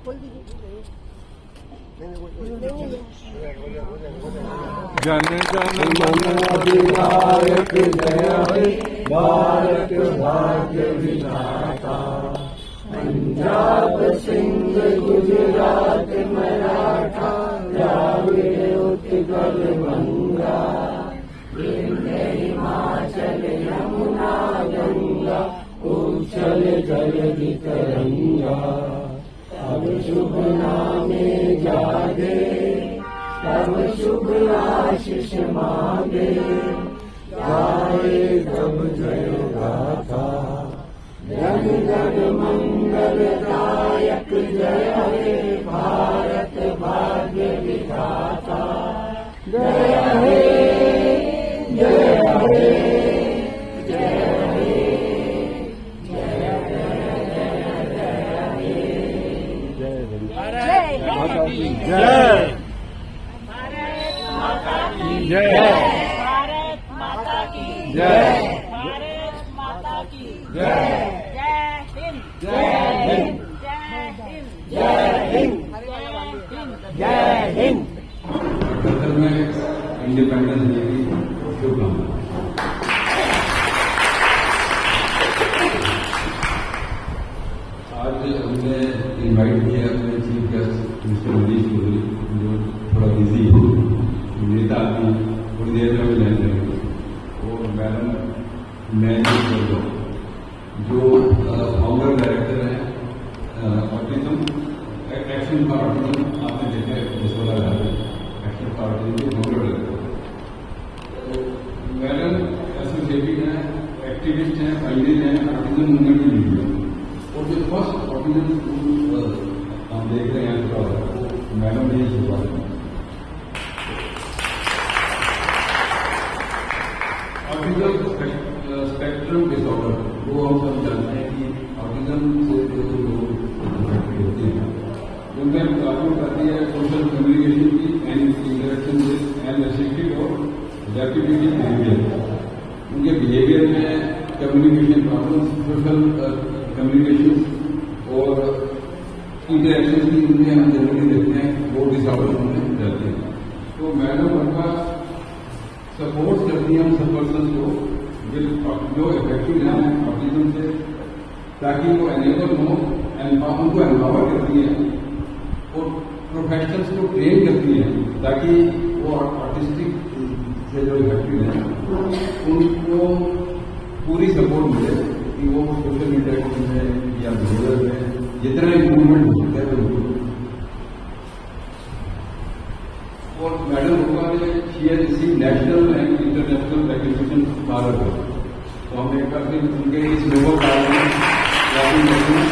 जन जन मन अधिनायक जय हे भारत भाग्य विधाता। पंजाब सिंध गुजरात मराठा द्राविड़ उत्कल बंगा, विंध्य हिमाचल यमुना गंगा, उच्छल जलधि तरंगा। तब शुभ नामे जागे, तब शुभ आशीष मांगे, गाए तब जय गाथा। जन गण मंगलदायक जय हे भारत भाग्य विधाता। जय हे जय हे जय हे जय माता की जय, जय भारत माता की जय, भारत माता की जय जय हिंद, जय हिंद, जय हिंद। कतर में इंडिपेंडेंस डे की शुभकामनाएं। आज हमने इनवाइट किया अपने chief guest mister Manish Chaudhary, जो थोड़ा बिजी है, नेता आदमी थोड़ी देर में मिलने देंगे। और मैडम मैं जो फाउंडर डायरेक्टर हैं ऑटिज्म एक्शन फॉर ऑटिज्म, आपने देखा है जसवाला एक्शन फॉर ऑटिज्म के फाउंडर डायरेक्टर। तो मैडम एसोसिएटेड हैं, एक्टिविस्ट हैं, पायनियर हैं, ऑटिज्म मूवमेंट में जुड़ी है। और जो फर्स्ट ऑटिज्म स्कूल हम देख रहे हैं तो मैडम ने शुरुआत की। ऑटिज्म स्पेक्ट्रम डिसऑर्डर, वो हम सब जानते हैं कि ऑटिज्म से जो लोग अफेक्टेड होते हैं, उनमें प्रॉब्लम आती है सोशल कम्युनिकेशन की एंड इंटरेक्शन एंड रेस्ट्रिक्टेड और रैपिडिटी बिहेवियर। उनके बिहेवियर में कम्युनिकेशन प्रॉब्लम, सोशल कम्युनिकेशन और इंटरेक्शन की उनमें हम जनरली देखते हैं वो डिसऑर्डर होने जाते हैं। तो मैडम उनका सपोर्ट करती है हम सब पर्सन को जो इफेक्टिव हैं ऑटिज्म से, ताकि वो एनेबल हो, उनको एम्पावर करती है और प्रोफेशनल्स को ट्रेन करती है, ताकि वो ऑटिस्टिक से जो इफेक्टिव हैं उनको पूरी सपोर्ट मिले कि वो सोशल इंटरेक्शन में या बिहेवियर में जितना इम्प्रूवमेंट हो सकता है वो। और मैडम होगा ने receive national and international recognition Bharat. तो हम एक बार फिर उनके इस नोबल कार्य में याद करते हैं।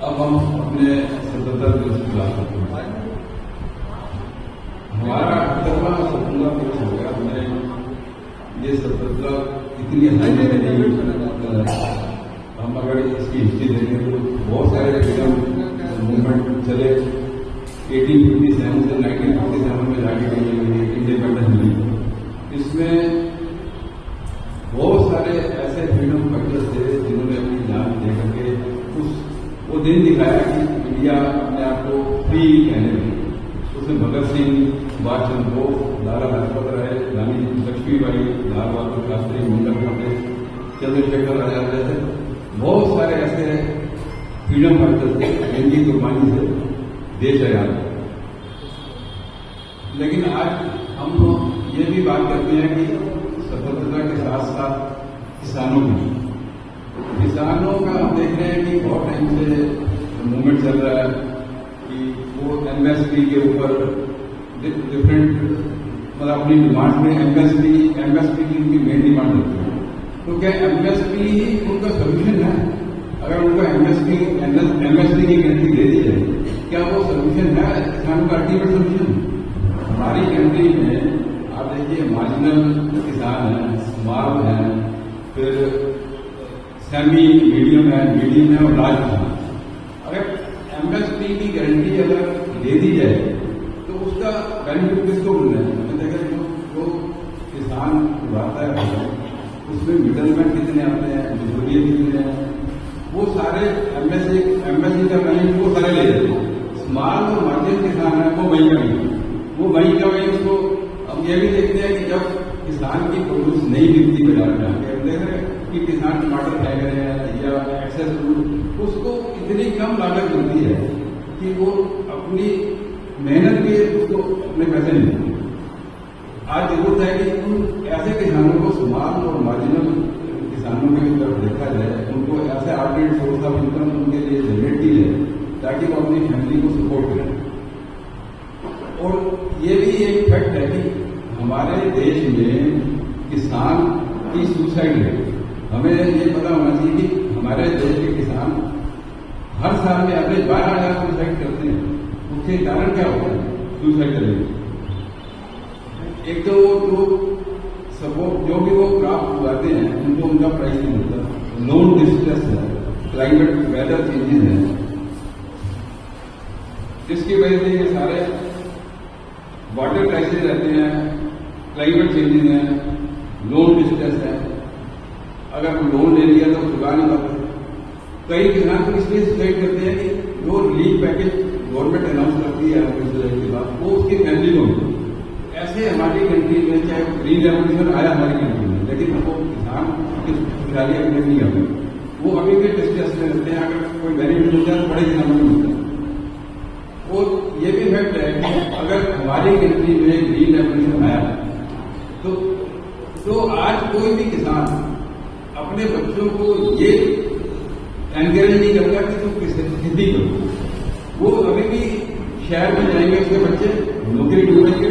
अब हम अपने स्वतंत्रता दिवस की बात करते हैं। हमारा 18वां स्वतंत्रता दिवस हो गया। हमने ये स्वतंत्रता इतनी आसानी से नहीं, हम अगर इसकी हिस्ट्री देखें तो बहुत सारे फ्रीडम मूवमेंट चले। 1857 से 1957 में जाके इंडिपेंडेंस मिली। इसमें बहुत सारे ऐसे फ्रीडम फाइटर्स थे जिन्होंने अपनी जान दे करके वो दिन दिखाया कि इंडिया अपने आप को फ्री कहने लगी। उसमें भगत सिंह, सुभाष चंद्र बोस, लाला लाजपत राय, रानी लक्ष्मीबाई, लाल बहादुर शास्त्री, मुंडा पटेल, चंद्रशेखर आजाद जैसे बहुत सारे ऐसे फ्रीडम फाइटर्स थे जिनकी कुर्बानी से देश आजाद। लेकिन आज हम लोग ये भी बात करते हैं कि स्वतंत्रता के साथ साथ किसानों का हम देख रहे हैं कि बहुत टाइम से मूवमेंट चल रहा है कि वो एमएसपी के ऊपर डिफरेंट मतलब अपनी डिमांड में एमएसपी की उनकी मेन डिमांड होती है। तो क्या एमएसपी उनका सोल्यूशन है? अगर उनको एमएसपी की गारंटी दे दी जाए, क्या वो सोल्यूशन है किसानों का अल्टीमेट सोल्यूशन? हमारी कंट्री में आप देखिए मार्जिनल किसान है, स्मॉल है, फिर सेमी मीडियम है और लार्ज किसान। अगर एमएसपी की गारंटी अगर दे दी जाए तो उसका बेनिफिट किसको मिलना है? हमें देखा जो किसान उगाता है उसमें मिडलमैन कितने आते हैं, मजदूरियाँ कितने हैं, वो सारे एमएससी का वही वो सारे ले लेते हैं। स्मॉल और मध्यम किसान है वो वही का वही उसको। अब ये भी देखते हैं कि जब किसान की प्रोड्यूस नहीं मिलती बाजार में आके, हम देख रहे हैं कि किसान टमाटर फेंक रहे हैं या एक्सेस फ्रूट, उसको इतनी कम लागत मिलती है कि वो अपनी मेहनत के उसको अपने पैसे नहीं मिलते। आज जरूरत है कि उन ऐसे किसानों को स्मॉल और मार्जिनल किसानों की तरफ देखा जाए, उनको ऐसे आर्टिट सोर्स ऑफ इनकम उनके लिए जनरेट की जाए ताकि वो अपनी फैमिली को सपोर्ट करें। और ये भी एक फैक्ट है कि हमारे देश में किसान की सुसाइड रेट, हमें ये पता होना चाहिए कि हमारे देश के किसान हर साल में एवरेज 12,000 सुसाइड करते हैं। उसके कारण क्या होता है सुसाइड करने के? एक तो सपोर्ट जो भी वो क्रॉप उगाते हैं उनको उनका प्राइस नहीं मिलता, लोन डिस्ट्रेस है, क्लाइमेट वेदर चेंजेस है, जिसकी वजह से ये सारे वाटर क्राइसिस रहते हैं, क्लाइमेट चेंजेस है, लोन डिस्ट्रेस है। अगर वो लोन ले लिया तो चुका नहीं पाते। कई किसान तो इसलिए सुसाइड करते हैं कि जो रिलीफ पैकेज गवर्नमेंट अनाउंस करती है सुसाइड के बाद वो उसकी फैमिली को मिलती है। ऐसे हमारी कंट्री में चाहे ग्रीन रेवोल्यूशन आया हमारी कंट्री में, लेकिन वो किसान की खुशहाली अभी नहीं आती, वो अभी भी डिस्ट्रेस में रहते हैं। अगर कोई बेनिफिट मिलता है तो बड़े किसानों को मिलता है। और ये भी फैक्ट है कि अगर हमारी कंट्री में ग्रीन रेवोल्यूशन आया तो आज कोई भी किसान अपने बच्चों को ये एनकरेज नहीं करता कि तुम खेती करो। वो अभी भी शहर में जाएंगे, उसके बच्चे नौकरी ढूंढेंगे,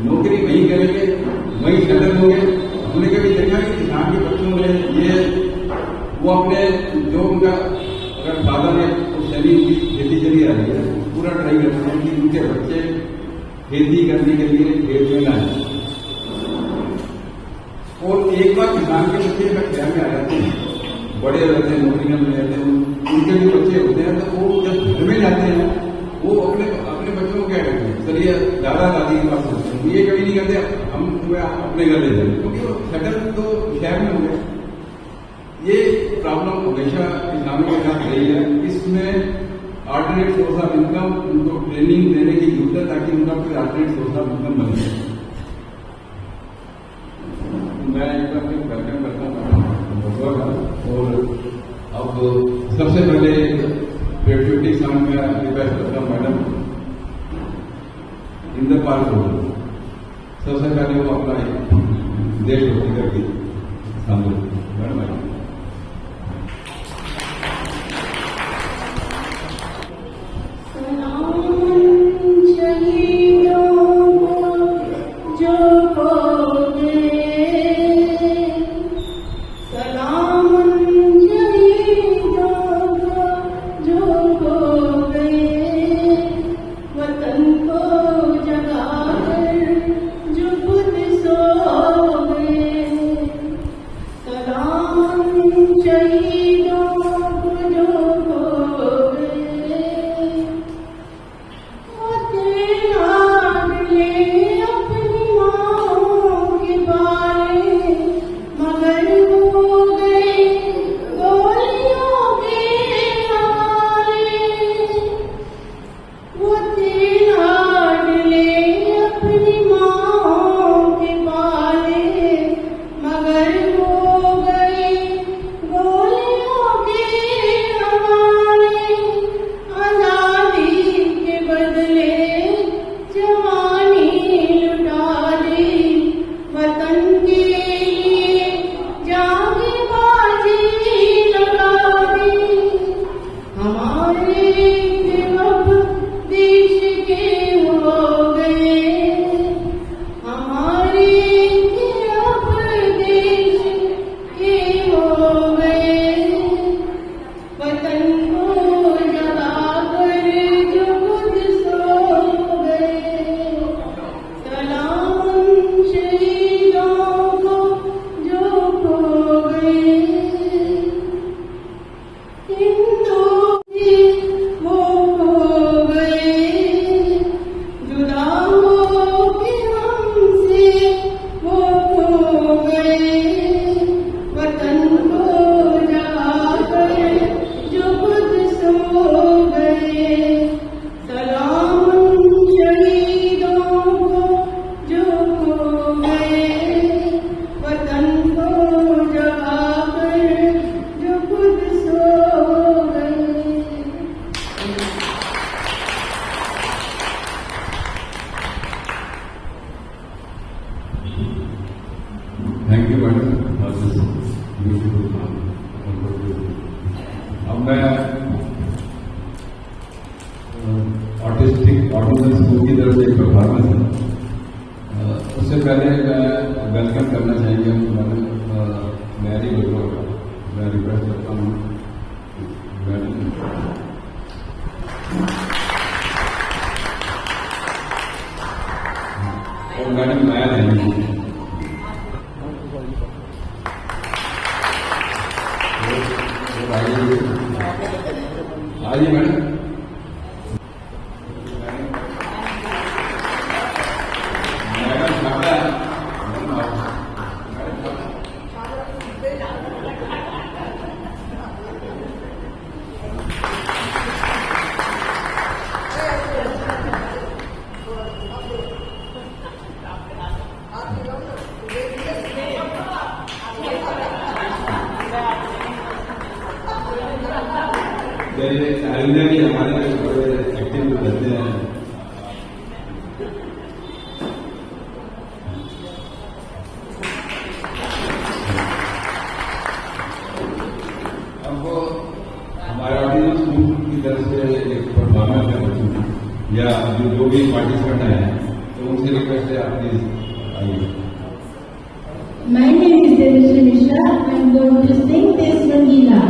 नौकरी वहीं करेंगे, वहीं सेटल होंगे। हमने कभी देखा कि किसान के बच्चों में ये वो अपने जो उनका अगर फादर है तो शरीर की खेती चली आ रही है, पूरा ट्राई करते हैं कि उनके बच्चे खेती करने के लिए खेत में लाए। और एक बार किसान के बच्चे अगर शहर में आ जाते हैं, बड़े रहते हैं, नौकरियां में रहते हैं, उनके भी बच्चे होते हैं, तो वो जब घर में जाते हैं वो अपने बच्चों को क्या कहते हैं, चलिए दादा दादी के पास होते हैं। ये कभी नहीं कहते हम तुम्हें अपने घर ले जाए, क्योंकि वो सेटल तो शहर में हो गए। ये प्रॉब्लम हमेशा किसानों के साथ रही है। इसमें आल्टरनेट सोर्स ऑफ इनकम उनको ट्रेनिंग देने की जरूरत है ताकि उनका कोई आल्टरनेट सोर्स ऑफ इनकम बन जाए। मैं एक बार फिर वेलकम करता हूँ और अब सबसे पहले पेट्रियोटिक सॉन्ग का रिक्वेस्ट करता हूँ मैडम इंद्रपाल को। सबसे पहले वो अपना देशभक्ति करके सामने मैडम सलाम थैंक यू मैडम। अब मैं ऑटिज्म स्कूल की तरफ से एक परफॉर्मेंस है, उससे पहले मैं वेलकम करना चाहेंगे मैडम मैरी बत्रा का। मैं रिक्वेस्ट करता हूँ मैडम। और मैडम नया देंगे आइए मैडम। आइंदा भी हमारे एक्टिव रहते हैं। अब हमारे ऑडियंस स्कूल की तरफ से एक परफॉर्मेंस है बच्चों की, या जो भी पार्टिसिपेंट हैं तो उनसे रिक्वेस्ट है आप प्लीज आइए। My name is Devashri Mishra. I am going to sing this Rangila.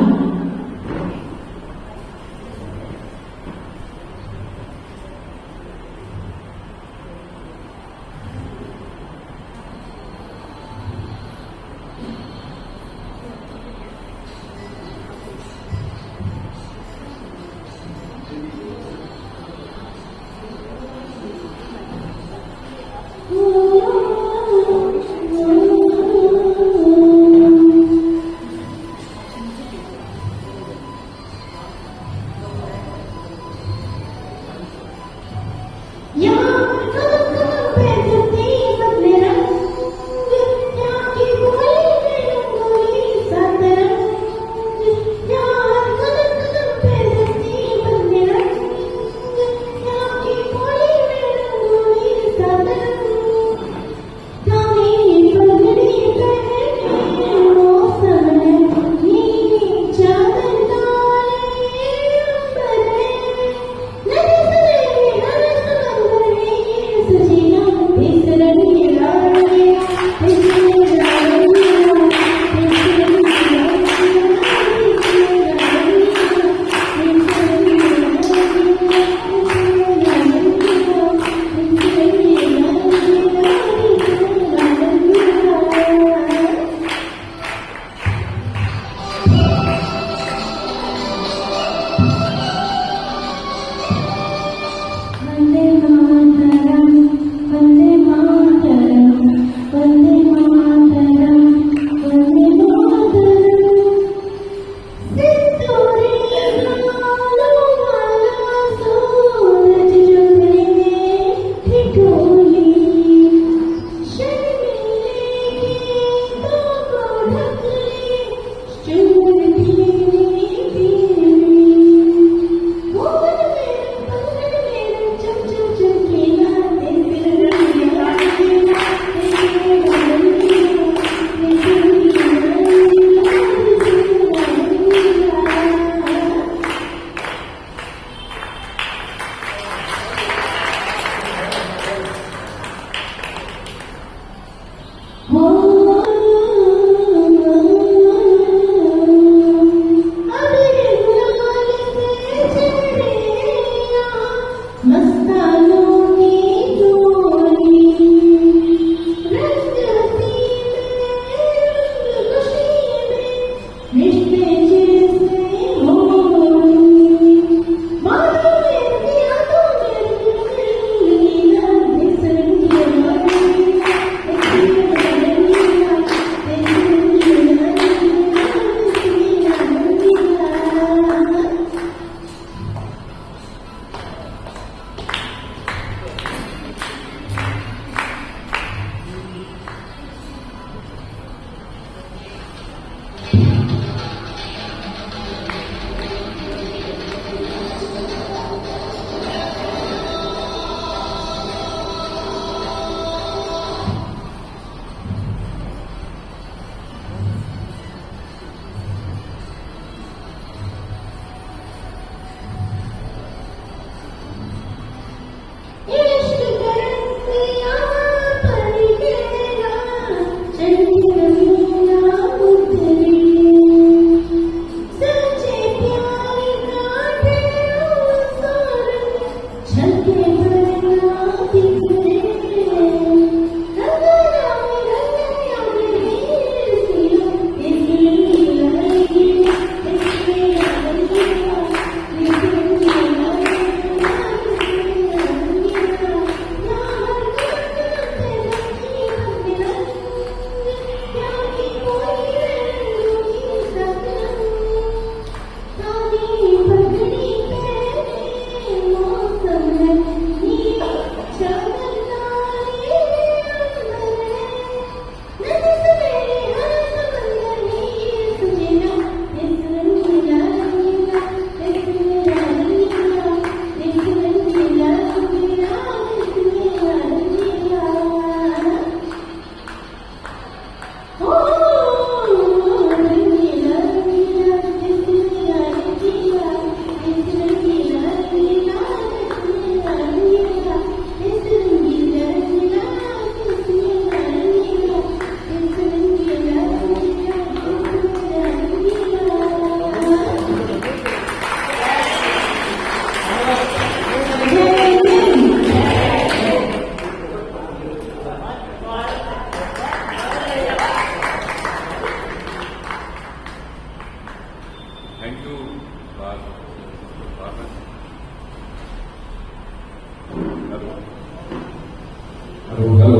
Hello,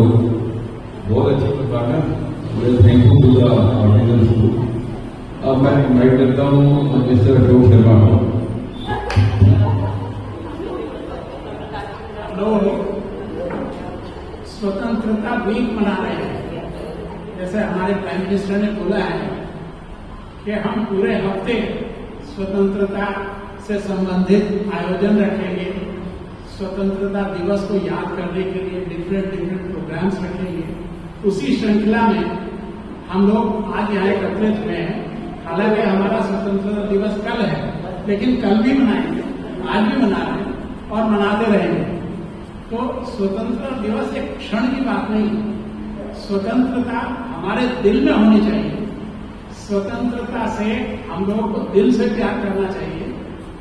बहुत अच्छी बात है। Thank you to the organisers group. अब मैं इन्वाइट करता हूँ मिस्टर अशोक शर्मा को। लोग स्वतंत्रता वीक मना रहे हैं। जैसे हमारे प्राइम मिनिस्टर ने बोला है कि हम पूरे हफ्ते स्वतंत्रता से संबंधित आयोजन रखेंगे, स्वतंत्रता दिवस को याद करने के लिए डिफरेंट प्रोग्राम्स रखेंगे। उसी श्रृंखला में हम लोग आज यहाँ एकत्रित हुए हैं। हालांकि हमारा स्वतंत्रता दिवस कल है, लेकिन कल भी मनाएंगे, आज भी मना रहे हैं और मनाते रहेंगे। तो स्वतंत्रता दिवस एक क्षण की बात नहीं है। स्वतंत्रता हमारे दिल में होनी चाहिए। स्वतंत्रता से हम लोगों को दिल से प्यार करना चाहिए,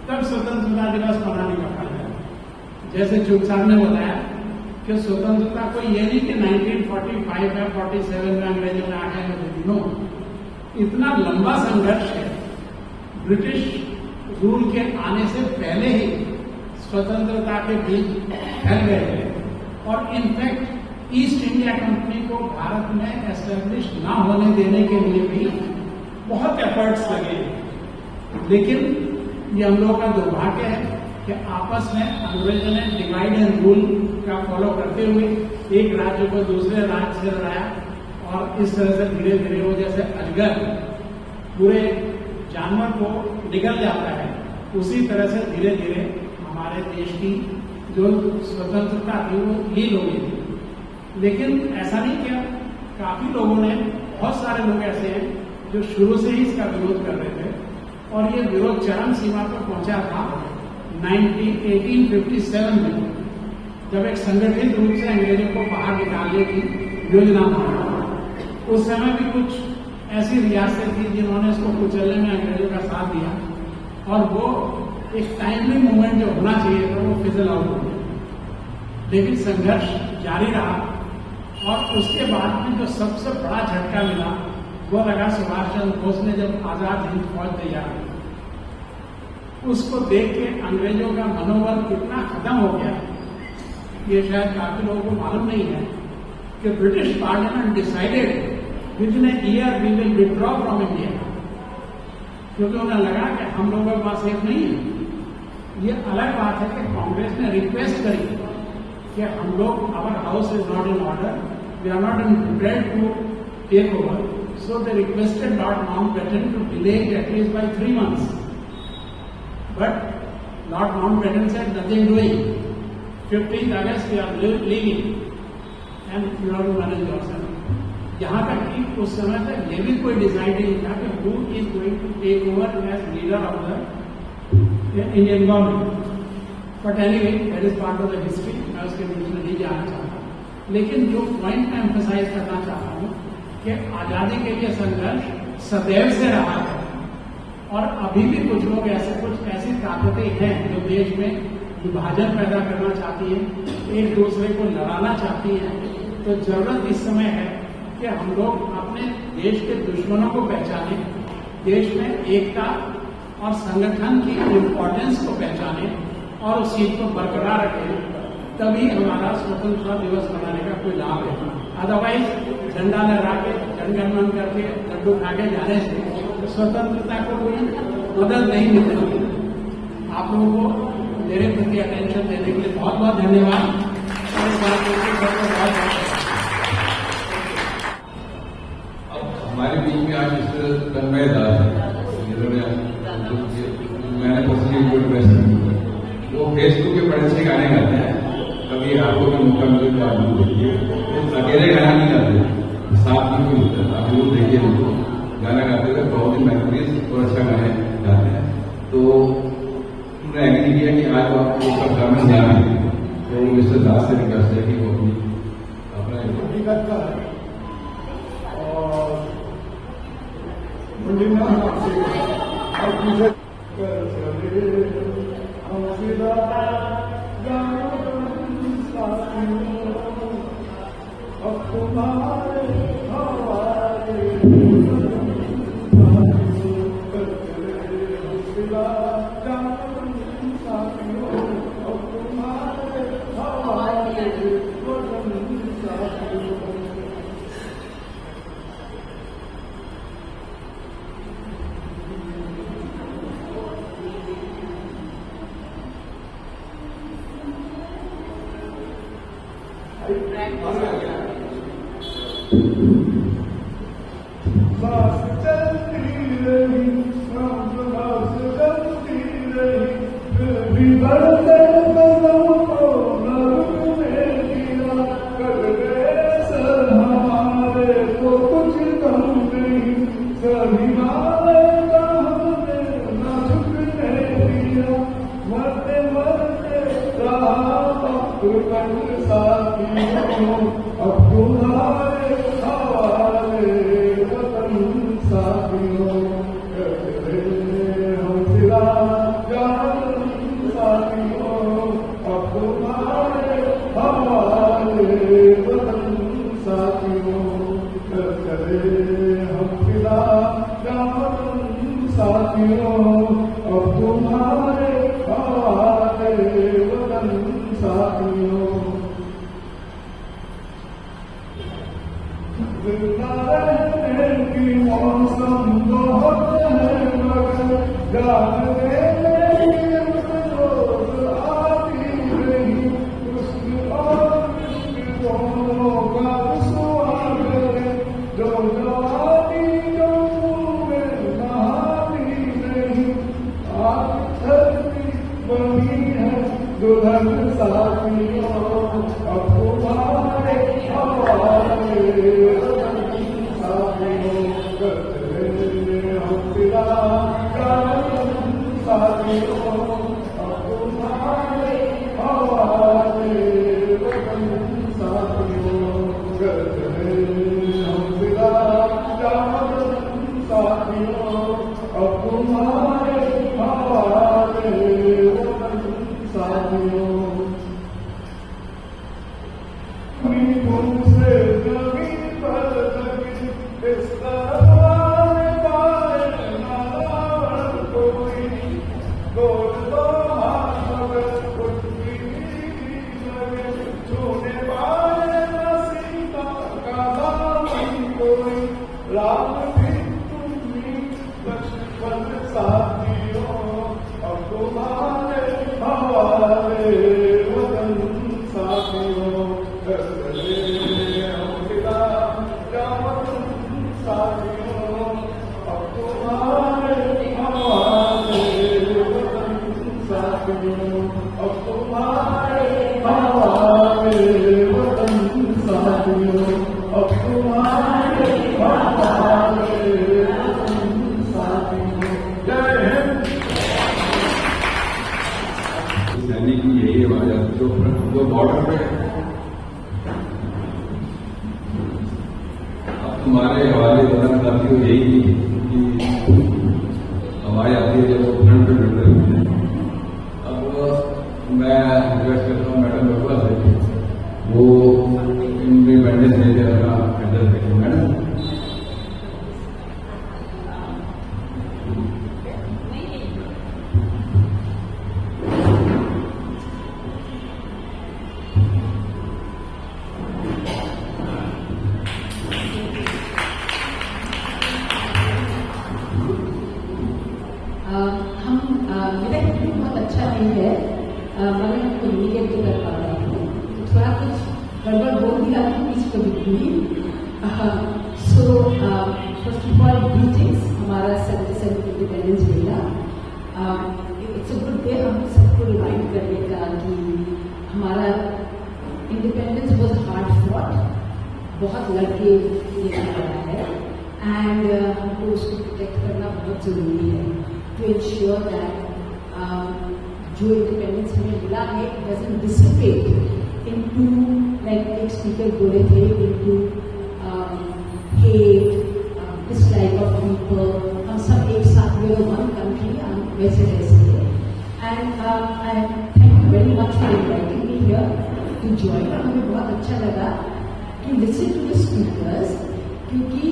तब स्वतंत्रता दिवस मनाने का फायदा है। जैसे चुग साहब ने बताया कि स्वतंत्रता को ये नहीं कि 1945 या 47 में अंग्रेजों ने आके हमें दिनों, इतना लंबा संघर्ष है। ब्रिटिश रूल के आने से पहले ही स्वतंत्रता के बीज फैल गए थे और इनफैक्ट ईस्ट इंडिया कंपनी को भारत में एस्टेब्लिश ना होने देने के लिए भी बहुत एफर्ट्स लगे। लेकिन ये हम लोगों का दुर्भाग्य है कि आपस में अंग्रेजों ने डिवाइड एंड रूल का फॉलो करते हुए एक राज्य को दूसरे राज्य से लड़ाया और इस तरह से धीरे धीरे वो जैसे अजगर पूरे जानवर को निगल जाता है, उसी तरह से धीरे धीरे हमारे देश की जो स्वतंत्रता थी वो लीन हो गई थी। लेकिन ऐसा नहीं किया। काफी लोगों ने, बहुत सारे लोग ऐसे हैं जो शुरू से ही इसका विरोध कर रहे थे और ये विरोध चरम सीमा पर पहुंचा था 1857 में, जब एक संगठित रूप से अंग्रेजों को बाहर निकालने की योजना बनी। उस समय भी कुछ ऐसी रियासतें थी जिन्होंने इसको कुचलने में अंग्रेजों का साथ दिया और वो एक टाइमली मूवमेंट जो होना चाहिए था वो फिजल आउट हो गया। लेकिन संघर्ष जारी रहा और उसके बाद में जो सबसे बड़ा झटका मिला वो लगा सुभाष चंद्र बोस ने जब आजाद हिंद फौज तैयार की। उसको देख के अंग्रेजों का मनोबल इतना खत्म हो गया, ये शायद काफी लोगों को मालूम नहीं है कि British parliament decided within a year we will withdraw from India, क्योंकि उन्हें लगा कि हम लोगों के पास सेफ नहीं है। ये अलग बात है कि कांग्रेस ने रिक्वेस्ट करी कि हम लोग, our house is not in order, we are not in prepared to take over, so they requested Lord Mountbatten to delay at least by 3 months. But Lord Mountbatten said nothing doing. 15th August we are leaving and you have to manage yourself. यहाँ तक कि उस समय तक ये भी कोई decide नहीं था कि who is going to take over as leader of the Indian government. But anyway, that is part of the history. मैं उसके बीच में नहीं जाना चाहता। लेकिन जो पॉइंट मैं एम्फसाइज करना चाहता हूँ कि आजादी के लिए संघर्ष सदैव से रहा है और अभी भी कुछ लोग कुछ ऐसी ताकतें हैं जो देश में विभाजन पैदा करना चाहती है, एक दूसरे को लड़ाना चाहती है। तो जरूरत इस समय है कि हम लोग अपने देश के दुश्मनों को पहचाने, देश में एकता और संगठन की इम्पोर्टेंस को पहचाने और उस चीज को बरकरार रखें, तभी हमारा स्वतंत्रता दिवस मनाने का कोई लाभ है। अदरवाइज झंडा लहरा के, जनगणमन करके, लड्डू खा के जाने से स्वतंत्रता को कोई मदद नहीं मिलेगी। आप लोगों को मेरे प्रति अटेंशन देने के लिए बहुत बहुत धन्यवाद और इस बात को हमारे बीच में आज मिस्टर तन्मय दास है, मैंने पर्सनली रिक्वेस्ट, वो फेसबुक के बड़े से गाने गाते हैं। कभी आपको भी मौका मिले तो आप लोग देखिए, वो अकेले गाना नहीं गाते, साथ में कोई होता है। आप लोग देखिए, उनको गाना गाते हुए बहुत ही मेमोरीज और अच्छा गाने गाते हैं। तो उन्होंने एग्री किया कि आज आपको परफॉर्मेंस जाना है, तो मिस्टर दास से रिक्वेस्ट है कि वो अपना सांस चलती रही, सांस चलती रही, फिर भी बढ़ते कदमों को न रुकने दिया। कर गए सर हमारे तो कुछ कम नहीं, सभी मारे का हमने न झुकने दिया। मरते मरते रहा वक्त साथियों, अब तुम्हारे हवाले वतन साथियों। करते हम सिरा जान साथियों, अब तुम्हारे हवाले वतन साथियों। करते हम सिरा जान साथियों, अब तुम्हारे हवाले वतन साथियों। जिंदा रहने की मौसम बहुत है मगर जान देने की रोज आती रही। उश्क और इश्क दोनों का स्वाद है, जो जवानी जो में नहाती नहीं। आज धरती बनी है दुल्हन साथियों, अब तुम्हारे हवाले साथियों। करते हम सिरा जान साथियों, अब तुम्हारे हवाले वतन साथियों। करते हम सिरा जान साथियों, अब तुम्हारे हवाले वतन साथियों। तुमसे जमीन पर लगी इस तरह पाए नारायण कोई, गोल दो हाथ मगर कुछ भी लगे, छूने पाए न सीता का दामन कोई। राम भी तुम भी लक्ष्मण साथियों, अब तुम्हारे हवाले वतन साथियों। करते हम सिरा जान साथियों, अब तुम्हारे हवाले वतन साथियों। अब तुम्हारे हवाले वतन साथियों, अब तुम्हारे हवाले वतन साथियों। जय हिंद। सैनिक की यही आवाज है जो बॉर्डर पे अब तुम्हारे हवाले वतन साथियों यही कि हवाएं आती है जब वो फ्रंट पे डटे हुए हैं। अब मैं रिक्वेस्ट करता हूँ मैडम बबुआ से वो इंडिपेंडेंस डे का एड्रेस देखें। मैडम मेरा हिंदी बहुत अच्छा नहीं है, मगर मैं कम्युनिकेट तो कर पा रही हूँ। तो थोड़ा कुछ गड़बड़ बोल दिया तो प्लीज कभी। So first of all greetings, हमारा 77 इंडिपेंडेंस डे का इट्स अ गुड डे हम सबको रिमाइंड करने का कि हमारा इंडिपेंडेंस वॉज हार्ड फॉट, बहुत लड़के लेकर पड़ा है एंड हमको उसको प्रोटेक्ट करना बहुत जरूरी है टू इंश्योर दैट जो इंडिपेंडेंस हमें मिला है it doesn't dissipate into like एक स्पीकर बोले थे into hate, dislike of people. हम सब एक साथ वी आर वन कंट्री, हम वैसे वैसे and I thank you very much for inviting me here to join. हमें बहुत अच्छा लगा to listen to the speakers, क्योंकि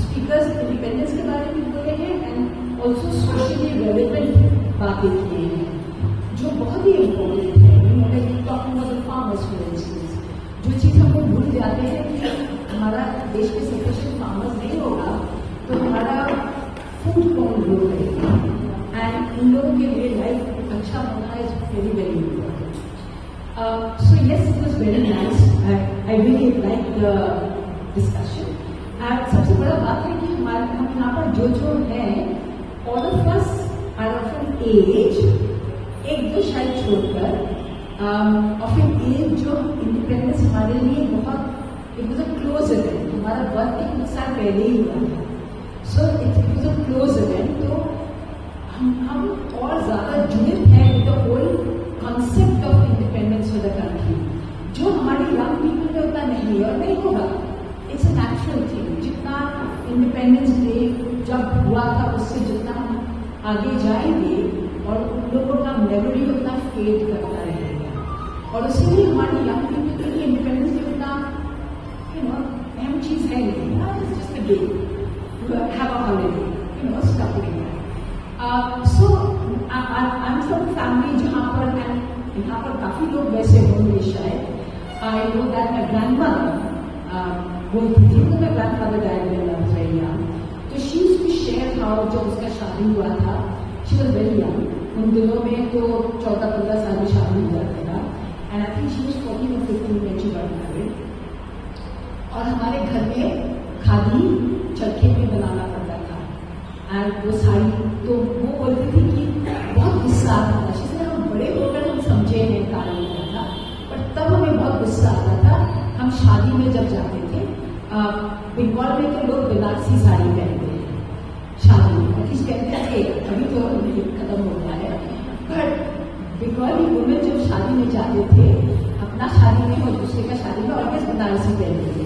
स्पीकर्स इंडिपेंडेंस के बारे में बोले हैं एंड ऑल्सो सोशली रेलिवेंट बातें किए हैं जो बहुत ही इम्पोर्टेंट है। उन्होंने talking about farmers for instance, जो चीज़ हम लोग भूल जाते हैं कि हमारा देश में सफिशिएंट फार्मर्स नहीं होगा तो हमारा फूड कौन ग्रो करेगा एंड उन लोगों के लिए लाइफ अच्छा होना is very very important. So yes it was very nice. I really like the discussion. सबसे बड़ा बात है कि हमारे हम यहाँ पर जो हैं, all of us are of an age, एक दो शायद छोड़कर, of an age जो इंडिपेंडेंस हमारे लिए बहुत, it was a close event. हमारा बर्थ एक साल पहले ही हुआ था, so it was a close event. तो हम और ज्यादा जुड़े हैं with the whole concept of independence for the country. जो हमारी young people में उतना नहीं है और नहीं होगा. It's a natural thing. जितना इंडिपेंडेंस डे जब हुआ था उससे जितना हम आगे जाएंगे और उन लोगों का मेमोरी उतना फेड करता रहेगा, और इसीलिए हमारी यंग पीपल के लिए इंडिपेंडेंस डे उतना अहम चीज है नहीं. It's just a day. You have a holiday. Stuff like that. So I'm from a family जहाँ पर यहाँ पर काफी लोग वैसे होंगे शायद. I know that my grandmother बोलती थी, तो मेरा grandfather died when I was very young. तो she used to share how जब उसका शादी हुआ था, शी वाज वेरी यंग, उन दिनों में तो 14-15 साल में शादी हुआ था, and I think she was 14 or 15 when she got married. और हमारे घर में खादी चरखे पे बनाना पड़ता था, एंड वो साड़ी, तो वो बोलती थी कि बहुत गुस्सा आता था. जिससे हम बड़े होकर हम समझे हैं कारण होता था, पर तब हमें बहुत गुस्सा आता था. हम शादी में जब जाते थे, बंगाल में तो लोग बनारसी साड़ी पहनते हैं शादी में, किस कहते थे, अभी तो खत्म हो गया है, बट बंगाली वुमेन जब शादी में जाते थे, अपना शादी में और दूसरे का शादी में ऑलवेज बनारसी पहनते थे.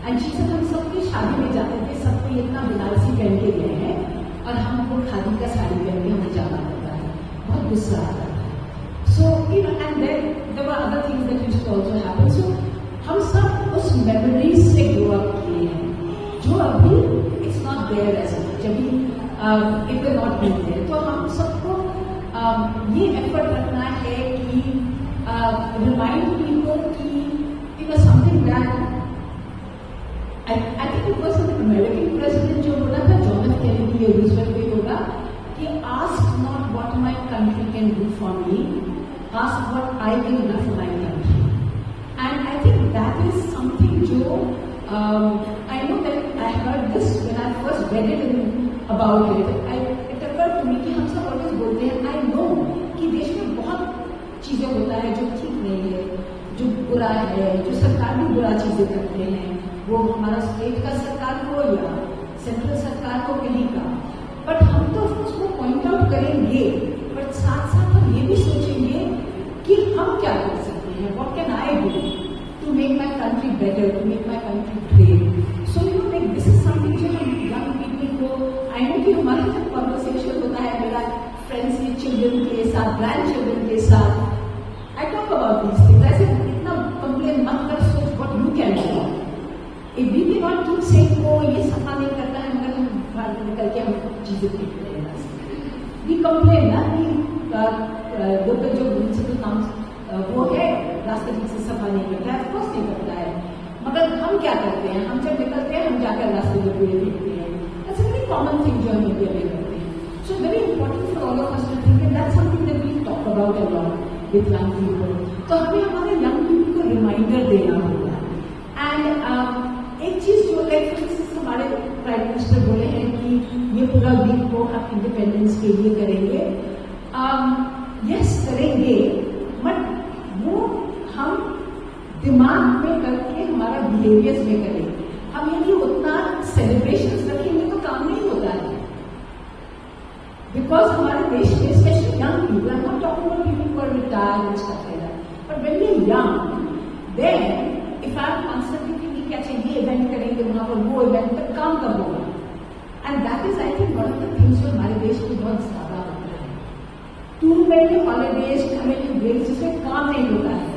एंड शी सेड हम सबकी शादी में जाते थे, सबको इतना बनारसी पहन के गए हैं और हमको खादी का साड़ी पहन के हमें जाना पड़ता है. बहुत गुस्सा आता था. So and then there were other things that used to also happen. So हम सब उस मेमोरीज से ग्रो अप किए हैं जो अभी इट्स नॉट देयर एज जब it will not be there. तो हम सबको ये एफर्ट रखना है कि रिमाइंड पीपल की something that I think it was an American president जो बोला था, जॉन एफ कैनेडी या रूजवेल्ट भी होगा, कि ask not what my country can do for me, ask what I can do for my country. And I think that is something जो I know that I heard this when I first read it about it. It occurred to me कि हम सब always बोलते हैं, I know कि देश में बहुत चीजें होता है जो ठीक नहीं है, जो बुरा है, जो सरकार भी बुरा चीजें करते हैं, वो हमारा स्टेट का सरकार हो या सेंट्रल सरकार हो कहीं का. बट हम तो उसको पॉइंट आउट करेंगे, बट साथ साथ हम ये भी सोचेंगे कि हम क्या कर सकते हैं. What can I do to make my country better, to make my country great? So like this is something जो हम young people को, I know कि हमारे साथ conversation होता है मेरा friends के children के साथ, grandchildren के साथ. I talk about these things. I say इतना complain मत कर, सोच what you can do. If we cannot keep saying वो ये सफा नहीं करता है, मगर हम बाहर निकल के हम चीजें देखते हैं. We complain ना कि लोकल जो municipal council वो है रास्ते ठीक से सफा नहीं करता है, ऑफकोर्स नहीं करता है, मगर हम क्या करते हैं, हम जब निकलते हैं हम जाकर रास्ते में पूरे देखते हैं. That's a very common thing जो हम इंडिया में करते हैं. So very important for all of us to think that's something that we talk about a lot with young people. तो हमें हमारे यंग पीपल को रिमाइंडर देना होगा. एंड एक चीज जो लाइक हमारे प्राइम मिनिस्टर बोले हैं कि ये पूरा वीक को आप इंडिपेंडेंस के लिए करेंगे. यस करेंगे, बट वो हम दिमाग में करके हमारा बिहेवियर्स में करें. हम यदि उतना सेलिब्रेशन रखेंगे तो काम नहीं होता है. बिकॉज हमारे देश में especially young people, I am not talking about people who are retired and stuff like that, but when we are young then if I am constantly कि क्या चाहिए इवेंट करेंगे वहां पर, वो इवेंट पर काम कब होगा. And that is I think one of the things जो हमारे देश में बहुत ज्यादा होता है. Too many holidays, too many breaks, जिसमें काम नहीं होता है.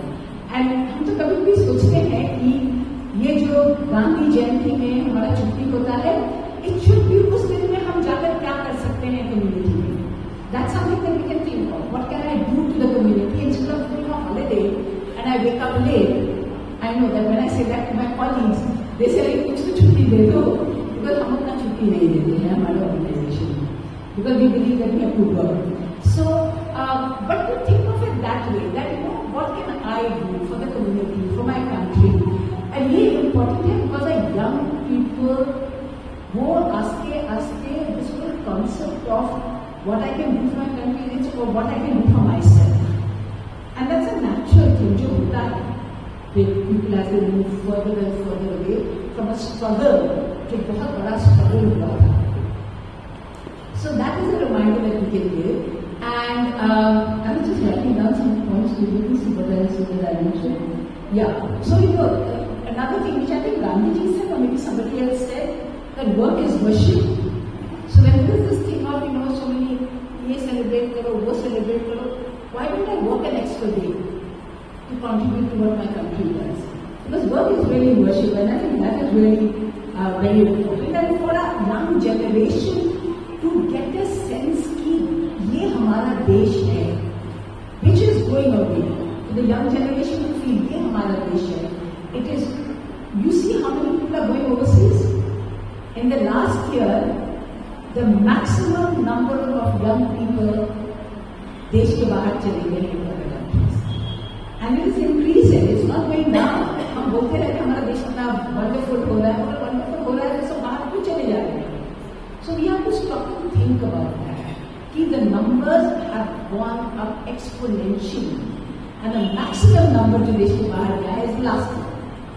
एंड हम तो कभी भी सोचते हैं कि ये जो गांधी जयंती में हमारा छुट्टी होता है, इट शुड बी उस दिन में हम जाकर क्या कर सकते हैं कम्युनिटी में. That's something that we can think of. What can I do to the community instead of doing a holiday and I wake up late. I know that when I say that to my colleagues, they say कुछ तो छुट्टी दे दो, because हम उतना छुट्टी नहीं देते हैं हमारे ऑर्गेनाइजेशन में, because we believe that we have to work. So, but to think of it that way, that what can I do for the community, for my country, what I can do for my country is or what I can do for myself. And that's a natural thing जो होता है. People as they move further and further away from a struggle, जो बहुत बड़ा struggle हुआ था. So that is a reminder that we can give. And I was just writing down some points to you to see what else did I mention. Yeah. So another thing which I think Gandhiji said, or maybe somebody else said, that work is worship. So when there is this thing of so many ye celebrate karo, wo celebrate karo, why don't I work an extra day to contribute to what my country does? Because work is really worship, and I think that is really very important. And for a young generation to get a sense कि ये हमारा देश है, which is going away. The young generation to feel ये हमारा देश है. It is. You see how many people are going overseas? In the last year, the maximum number of young people देश के बाहर चले गए in other countries, and it is increasing. It's not going down. हम बोलते रहते हमारा देश इतना wonderful हो रहा है, और wonderful हो रहा है, तो सब बाहर क्यों चले जा रहे हैं? So we have to stop and think about that. Ki the numbers have gone up exponentially, and the maximum number जो देश के बाहर गया है is last year.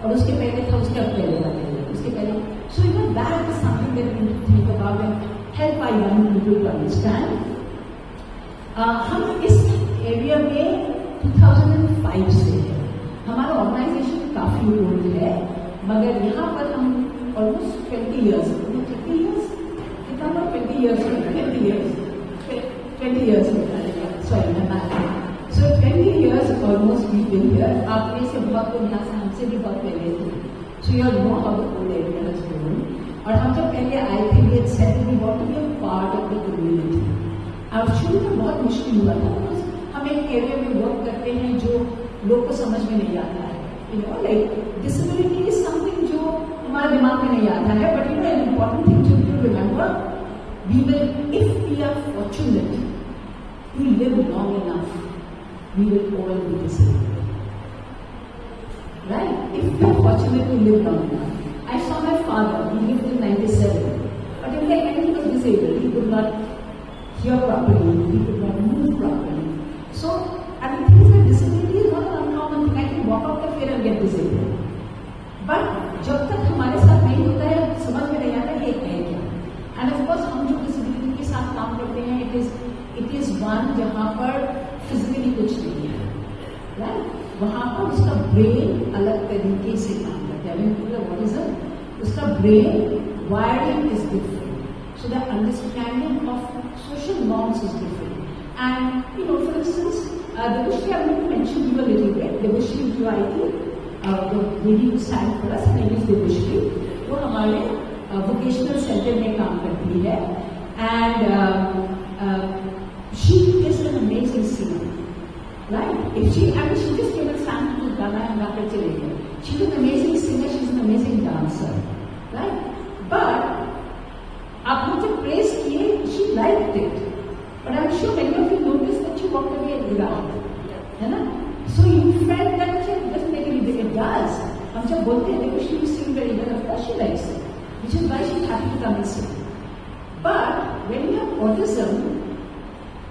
और उसके पहले था, उसके अब पहले था, उसके पहले. So that is something that we need to think about and help our young people to understand. हम इस एरिया में 2005 से है. हमारा ऑर्गेनाइजेशन काफी ओल्ड है, मगर यहाँ पर हम almost 20 years, 20 years. 20 years, 20 years, 20 years, sorry, my bad. So 20 years almost we've been here. आप में से बहुत लोग यहाँ से हमसे भी बहुत पहले थे. So you all know how the whole area has grown. और हम जब पहले आए थे, we had said that we want to be a part of the community. अब शुरू में बहुत मुश्किल हुआ था, because हम एक एरिया में वर्क करते हैं जो लोग को समझ में नहीं आता है. Like disability is something जो हमारे दिमाग में नहीं आता है, but an important thing to remember. We will, if we are fortunate to live long enough, we will all be disabled. Right? If we are fortunate to live long enough. I saw my father, he lived in 97. But in the end he was disabled. He could not hear properly, he could not move properly. So, I mean, things like disability is not an uncommon thing. I can walk out the fear and get disabled. But जब तक हमारे साथ नहीं होता है, समझ में नहीं आता कि एक है क्या. And of course, हम जो डिसेबिलिटी के साथ काम करते हैं, it is one जहाँ पर फिजिकली कुछ नहीं है, right? वहाँ पर उसका ब्रेन अलग तरीके से काम करता है. When people are autism, उसका brain wiring is different, so the understanding of social norms is different. And for instance, Debushri, I'm going to mention you a little bit. Debushri जो आई थी, the lady who sang for us, her name is Debushri. वो हमारे vocational center में काम करती है, and she is an amazing singer, right? She just came and sang to Ghana and गा चले गए. She's an amazing singer, she's an amazing dancer, right? But आप लोग जब praise किए, she liked it, but I'm sure many of you noticed that she walked away and laughed, है ना? So you felt that she doesn't make any difference. It does. हम जब बोलते हैं देखो, she sing very well, of course she likes it, which is why she's happy to come and sing. But when you have autism,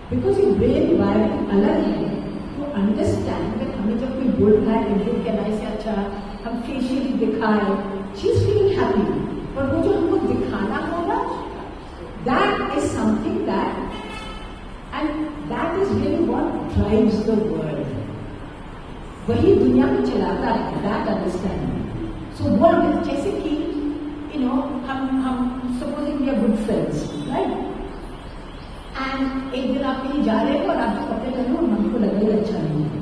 because your brain wiring अलग है, to understand that हमें जब कोई बोल रहा है इंडियन कहना से अच्छा हम फेशियली दिखाए, she's feeling happy. पर वो जो हमको दिखाना होगा, that is something and that is really what drives the world. वही दुनिया में चलाता है, that understanding. So what जैसे कि हम supposing we are good friends, right? And एक दिन आप कहीं जा रहे हो और आपको पता चले और मन को लग रहा है अच्छा नहीं है.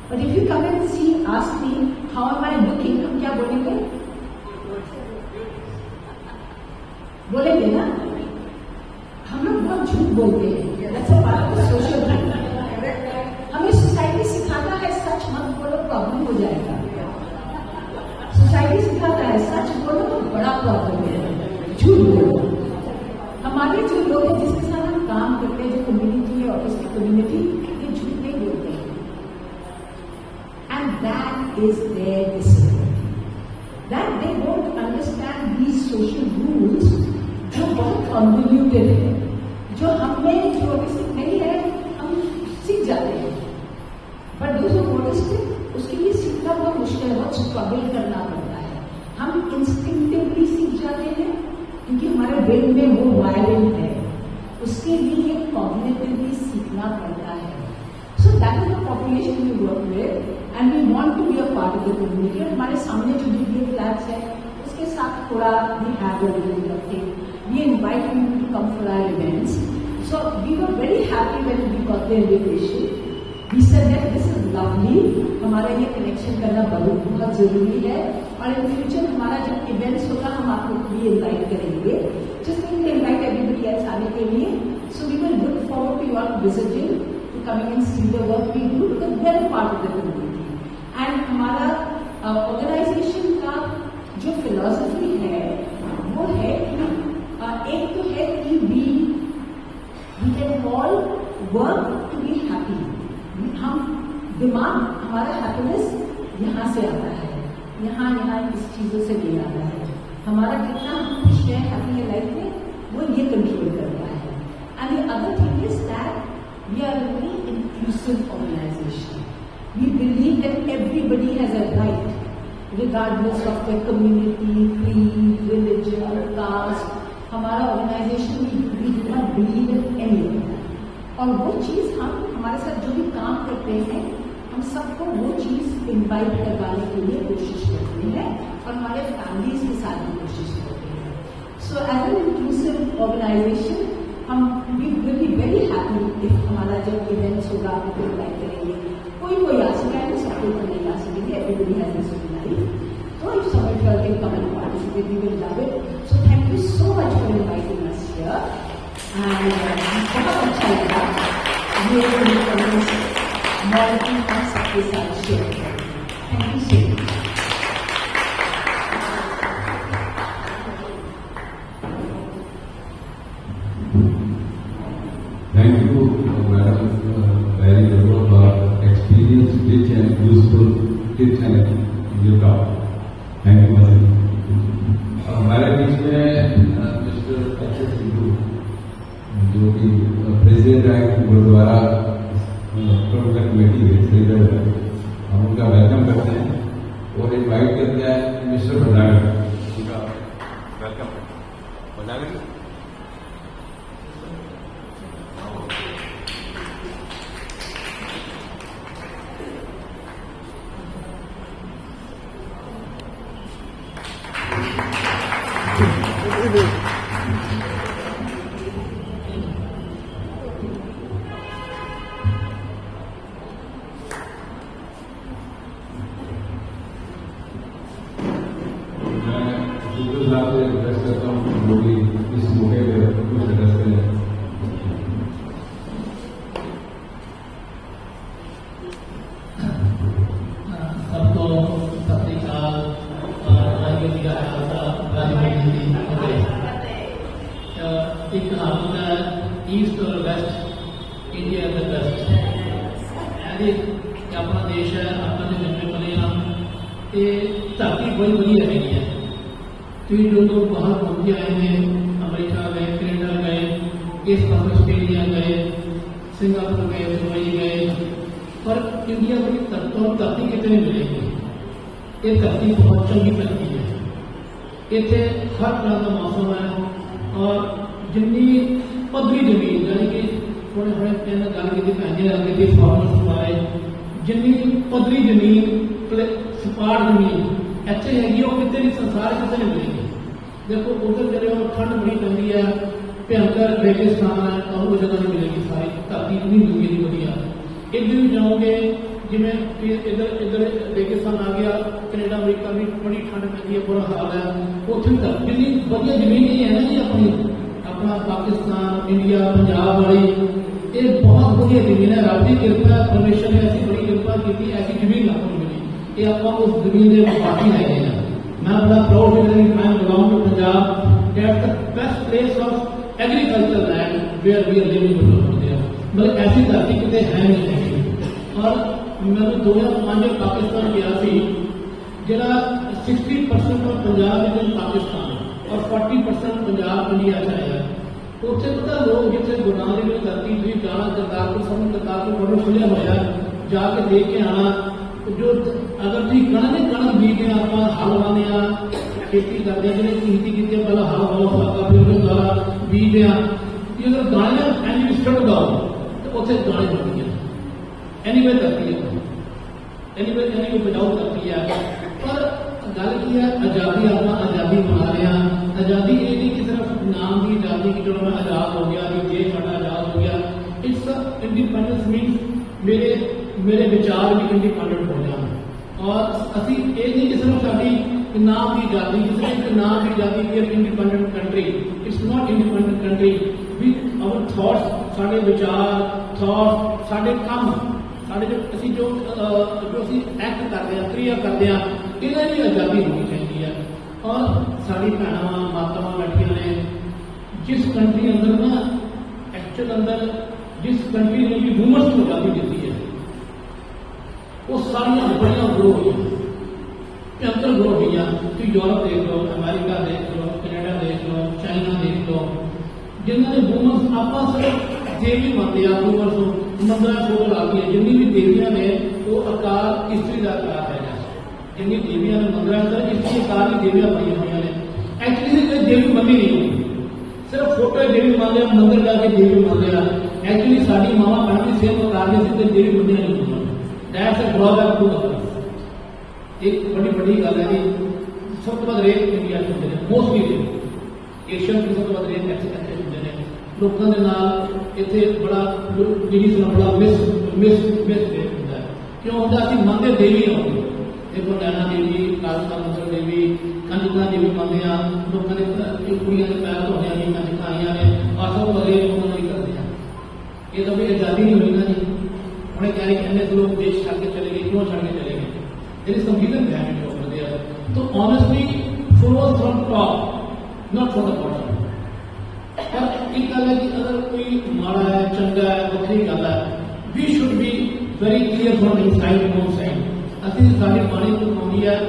But if you come and see, ask me, how am I looking? हम क्या बोलेंगे? बोलेंगे ना? हम लोग बहुत झूठ बोलते हैं. That's a part of the social thing. हमें सोसाइटी सिखाता है सच मत बोलो, प्रॉब्लम हो जाएगा. सोसाइटी सिखाता है सच बोलो तो बड़ा प्रॉब्लम है, झूठ बोलो. हमारे जो लोग हैं जिसके साथ हम काम करते हैं, जो कम्युनिटी है, ऑटिस्टिक कम्युनिटी, ये झूठ नहीं बोलते हैं. And that is their disability, that they don't understand these social rules जो बहुत कॉन्वोल्यूटेड है, जो हमें जो अभी सीख नहीं है हम सीख जाते हैं, बट जो नोटिस उसके लिए सीखना बहुत मुश्किल है, बहुत स्ट्रगल करना पड़ता है। हम इंस्टिंक्टिवली सीख जाते हैं क्योंकि हमारे ब्रेन में वो वायरिंग है, उसके लिए कॉग्निटिवली सीखना पड़ता है। So that is the population we work with and we want to be a part of the community. हमारे सामने जो वीडियो फ्लैग्स है उसके साथ थोड़ा we have a video thing, we invite you to come for our events. So we were very happy when we got the invitation. We said that this is lovely, हमारे लिए connection करना बहुत जरूरी है और इन फ्यूचर हमारा जब events होगा हम आपको भी इन्वाइट करेंगे, just we invite everybody else आने के लिए। So we will look forward to your visiting, to coming and see the work we do because we are part of the community. And हमारा organisation का जो philosophy है वो है कि एक तो है कि we can all work to be happy. हम दिमाग हमारा हैप्पीनेस यहाँ से आता है, यहाँ इस चीजों से ले आता है। हमारा कितना हम खुश है हैप्पी लाइफ में वो ये कंट्रोल करता है। And the other thing is that we are a very inclusive organisation. We believe that everybody has a right regardless of the community, creed, religion, caste. हमारा organisation we do not believe in any, और वो चीज हम हमारे साथ जो भी काम करते हैं हम सबको वो चीज इनवाइट करवाने के लिए कोशिश करते हैं और हमारे फैमिलीज के साथ भी कोशिश करते हैं। So as an inclusive organisation हम we will be very happy if हमारा जब इवेंट्स होगा आपको इन्वाइट करेंगे। कोई आ सकेगा नहीं, सबको तो नहीं आ सकेंगे, एवरीबडी हैज दिस लाइफ। तो if someone can come and participate we will love it. So thank you so much for inviting us here and बहुत अच्छा लगा ये मॉडलिंग हम सबके साथ शेयर करें। Thank you so much. Thank you, Madam, very much for experience, rich and useful tips and your talk. Thank you, Madam. हमारे बीच में मिस्टर एच सिद्धू जो कि प्रेसिडेंट है गुरुद्वारा प्रबंधन कमेटी है श्रीधर, हम उनका वेलकम करते हैं और इनवाइट करते हैं मिस्टर भंडारी, उनका वेलकम भंडारी। रिक्वेस्ट करता हूँ जो भी इस मौके पर कुछ सदस्य हैं। सबको पत्रिका एक कहावत है ईस्ट और वेस्ट इंडिया द बेस्ट। यानी अपना देश है, अपना जो जन्मे पले हम ये धरती बड़ी बड़ी हैगी है। तो जो लोग बाहर घूम के आए हैं, अमेरिका गए, कनाडा गए, इस पास ऑस्ट्रेलिया गए, सिंगापुर गए, दुबई गए, पर इंडिया की धरती कितने मिलेगी? ये धरती बहुत चंगी धरती है, इतने हर तरह का मौसम है और जिन्नी पदरी जमीन यानी कि थोड़े थोड़े कहना गल की भैन लगे थी फॉर्मर्स बारे, जिन्नी पदरी जमीन सपाट जमीन इतने हैगी वो कितने भी संसार कितने नहीं मिलेगी। देखो उधर जगह वो ठंड बड़ी पैंती है, भयंकर रेगिस्तान है और वो जगह नहीं मिलेगी, सारी धरती नहीं मिलेगी बढ़िया। इधर भी जाओगे जिमें इधर इधर रेगिस्तान आ गया, कनेडा अमेरिका भी बड़ी ठंड पैंती है, बुरा हाल है। उत्थे जितनी बढ़िया जमीन नहीं है ना जी अपना पाकिस्तान, इंडिया, पंजाब वाली, ये बहुत बढ़िया जमीन है। रब की कृपा, परमेश्वर ने ऐसी बड़ी कृपा की, ऐसी जमीन ना मिली। ये आप उस जमीन के बाकी है। मैं बड़ा proud feel I am belong to Punjab, that's the best place of agriculture land where we are living there. मतलब ऐसी धरती कितने है नहीं है। और मैं 2005 पाकिस्तान गया सी, जरा 60% पंजाब इन पाकिस्तान और 40% पंजाब इंडिया चाहे। ਉੱਥੇ ਪਤਾ ਲੋਕ ਜਿੱਥੇ ਗੁਰੂ ਨਾਨਕ ਦੇਵ ਨੇ ਧਰਤੀ ਤੁਸੀਂ ਜਾਣਾ ਕਰਤਾਰਪੁਰ ਸਾਹਿਬ ਕਰਤਾਰਪੁਰ ਬੜਾ ਖੁੱਲਿਆ ਹੋਇਆ ਜਾ ਕੇ ਦੇਖ ਕੇ ਆਣਾ ਜੋ ਅਗਰ ਤੁਸੀਂ ਕਣਕ ਬੀਜਦੇ ਆਪਾਂ ਹਲ ਲਾਉਂਦੇ ਆ ਖੇਤੀ ਕਰਦੇ ਜਿਹੜੇ ਖੇਤੀ ਕੀਤੀ ਪਹਿਲਾਂ ਹਲ ਵਾਲਾ ਫਿਰ ਉਹਨੂੰ ਦੁਆਰਾ ਬੀਜਦੇ ਆ ਕਿ ਅਗਰ ਗਾਣੇ ਐਨੀ ਸਟੱਡ ਗਾਓ ਤਾਂ ਉੱਥੇ ਗਾਣੇ ਬਣਦੀਆਂ ਐਨੀਵੇ ਧਰਤੀ ਹੈ ਐਨੀਵੇ ਬਚਾਓ ਧਰਤੀ ਹੈ ਪਰ ਗੱਲ ਕੀ ਹੈ ਆਜ਼ਾਦੀ ਆਪਾਂ ਆਜ਼ਾਦੀ ਮਨਾ ਰਹੇ ਹਾਂ ਆਜ਼ਾਦੀ ਇਹ ਨਹੀਂ ਕਿ ਸਿਰਫ ਨਾਮ ਦੀ ਆਜ਼ਾਦੀ ਕਿ ਜਦੋਂ ਮੈਂ ਆਜ਼ਾਦ ਹੋ ਗਿਆ ਕਿ ਦੇਸ਼ ਸਾਡਾ ਆਜ਼ਾਦ ਹੋ ਗਿਆ ਇਟਸ ਇੰਡੀਪੈਂਡੈਂਸ ਮੀਨਸ ਮੇਰੇ ਵਿਚਾਰ ਵੀ ਇੰਡੀਪੈਂਡੈਂਟ ਹੋ ਜਾਣ ਔਰ ਅਸੀਂ ਇਹ ਨਹੀਂ ਕਿ ਸਿਰਫ ਸਾਡੀ ਨਾਮ ਦੀ ਆਜ਼ਾਦੀ ਸਿਰਫ ਨਾਮ ਦੀ ਆਜ਼ਾਦੀ ਵੀ independent country it's not independent country we our thoughts ਸਾਡੇ ਵਿਚਾਰ ਸਾਡੇ ਕੰਮ ਸਾਡੇ ਜੋ ਅਸੀਂ ਐਕਟ ਕਰਦੇ ਹਾਂ ਕਿਰਿਆ ਕਰਦੇ ਹਾਂ ਇਹਨਾਂ ਦੀ ਆਜ਼ਾਦੀ ਹੋਣੀ ਚਾਹੀਦੀ ਹੈ ਔਰ ਸਾਡੀ ਭੈਣਾਂ ਮਾਤਾਵਾਂ ਬੈਠੀਆਂ ਨੇ ਜਿਸ ਕੰਟਰੀ ਅੰਦਰ ਨਾ ਐਕਚੁਅਲ ਅੰਦਰ ਜਿਸ ਕੰਟਰੀ ਨੇ ਵੀ ਵੂਮਨਸ ਨੂੰ ਆਜ਼ਾਦੀ ਦਿੱਤੀ ਹੈ ਉਹ ਸਾਰੀਆਂ ਬੜੀਆਂ ਗਰੋ ਹੋਈਆਂ ਭਿਅੰਕਰ ਗਰੋ ਹੋਈਆਂ ਤੁਸੀਂ ਯੂਰਪ ਦੇਖ ਲਓ ਅਮਰੀਕਾ ਦੇਖ ਲਓ ਕੈਨੇਡਾ ਦੇਖ ਲਓ ਚਾਈਨਾ ਦੇਖ ਲਓ ਜਿਨ੍ਹਾਂ ਨੇ ਵੂਮਨਸ ਆਪਾਂ ਸਿਰਫ ਦੇਵੀ ਮੰਨਦੇ ਆ ਵੂਮਨਸ ਨੂੰ ਮੰਦਰਾਂ ਛੋੜ ਲੱਗਦੀਆਂ ਜਿੰਨੀ ਵੀ ਦੇਵੀਆਂ ਨੇ ਉਹ ਆਕਾਰ ਇਸਤਰੀ ਦਾ ਆਕਾਰ ਹੈਗਾ ਜਿੰਨੀ ਦੇਵੀਆਂ ਨੇ ਮੰਦਰਾਂ ਅੰਦਰ ਇਸਤਰੀ ਆਕਾਰ ਦੀ ਦੇਵੀਆਂ ਬਣੀਆਂ ਹੋਈਆਂ ਨੇ ਐਕਚੁਅਲੀ ਕੋਈ ਦੇਵੀ ਮੰਨੀ ਨਹੀਂ ਹੋਈ ਸਿਰਫ ਫੋਟੋ ਦੇਵੀ ਮੰਨਦੇ ਆ ਮੰਦਰ ਜਾ ਕੇ ਦੇਵੀ ਮੰਨਦੇ ਆ ਐਕਚੁਅਲੀ ਸਾਡੀ ਮਾਵਾਂ ਭੈਣਾਂ ਦੀ ਸੇਵਾ ਕਰਦੇ ਸੀ ਤੇ ਦੇਵੀ ਮੰਨਿਆ ਨਹੀਂ ਹੁੰਦਾ that's a drawback to us ਇੱਕ ਬੜੀ ਗੱਲ ਹੈ ਕਿ ਸਭ ਤੋਂ ਵੱਧ ਰੇਪ ਇੰਡੀਆ ਚ ਹੁੰਦੇ ਨੇ ਮੋਸਟਲੀ ਏਸ਼ੀਆ ਤੋਂ ਸਭ ਤੋਂ ਵੱਧ ਰੇਪ ਇੱਥੇ ਹੁੰਦੇ ਨੇ ਲੋਕਾਂ ਦੇ ਨਾਲ ਇੱਥੇ ਬੜਾ ਜਿਹੜੀ ਸੁਣਾ ਬੜਾ ਮਿਸ ਹੁੰਦਾ ਕਿਉਂ ਹੁੰਦਾ ਅਸੀਂ ਮੰਨਦੇ ਦੇਵੀ ਆਉਂਦੇ ਦੇਖੋ ਨੈਣਾ ਦੇਵੀ ਕਾਲਕਾ ਮੰਦਰ ਦੇਵੀ ਕੰਜਕਾਂ ਦੇਵੀ ਮੰਨਦੇ ਆ ਲੋਕਾਂ ਦੇ ਕੁੜੀਆਂ ਦੇ ਪੈਰ ਧੋਣੇ ਆ ਕੰਜਕਾਂ ਆਈਆਂ ਨੇ ਆਹ ਸਭ ਵੱਧ ਰੇਪ ਉਹਨਾਂ ਨਹੀਂ ਕਰਦੇ ਆ ਇਹ ਤਾਂ ਵੀ ਆਜ਼ਾਦੀ ਨਹੀਂ ਹੋਈ ਨਾ ਜੀ ਉਹਨੇ ਕਹਿ ਰਹੇ ਇੰਨੇ ਲੋਕ ਦੇਸ਼ ਛੱਡ ਕੇ ਚਲੇ ਗਏ ਕਿਉਂ ਛੱਡ ਕੇ ਚਲੇ ਗਏ ਇਹਦੀ ਸੰਵਿਧਾਨ ਬੈਨ ਕਿਉਂ ਕਰਦੇ ਆ ਤਾਂ honestly follow from top not from the bottom ਪਰ ਇੱਕ ਗੱਲ ਹੈ ਕਿ ਅਗਰ ਕੋਈ ਮਾੜਾ ਹੈ ਚੰਗਾ ਹੈ ਵੱਖਰੀ ਗੱਲ ਹੈ we should be very clear from inside no side ਅਸੀਂ ਸਾਡੀ ਬਾਣੀ ਨੂੰ ਆਉਂਦੀ ਹੈ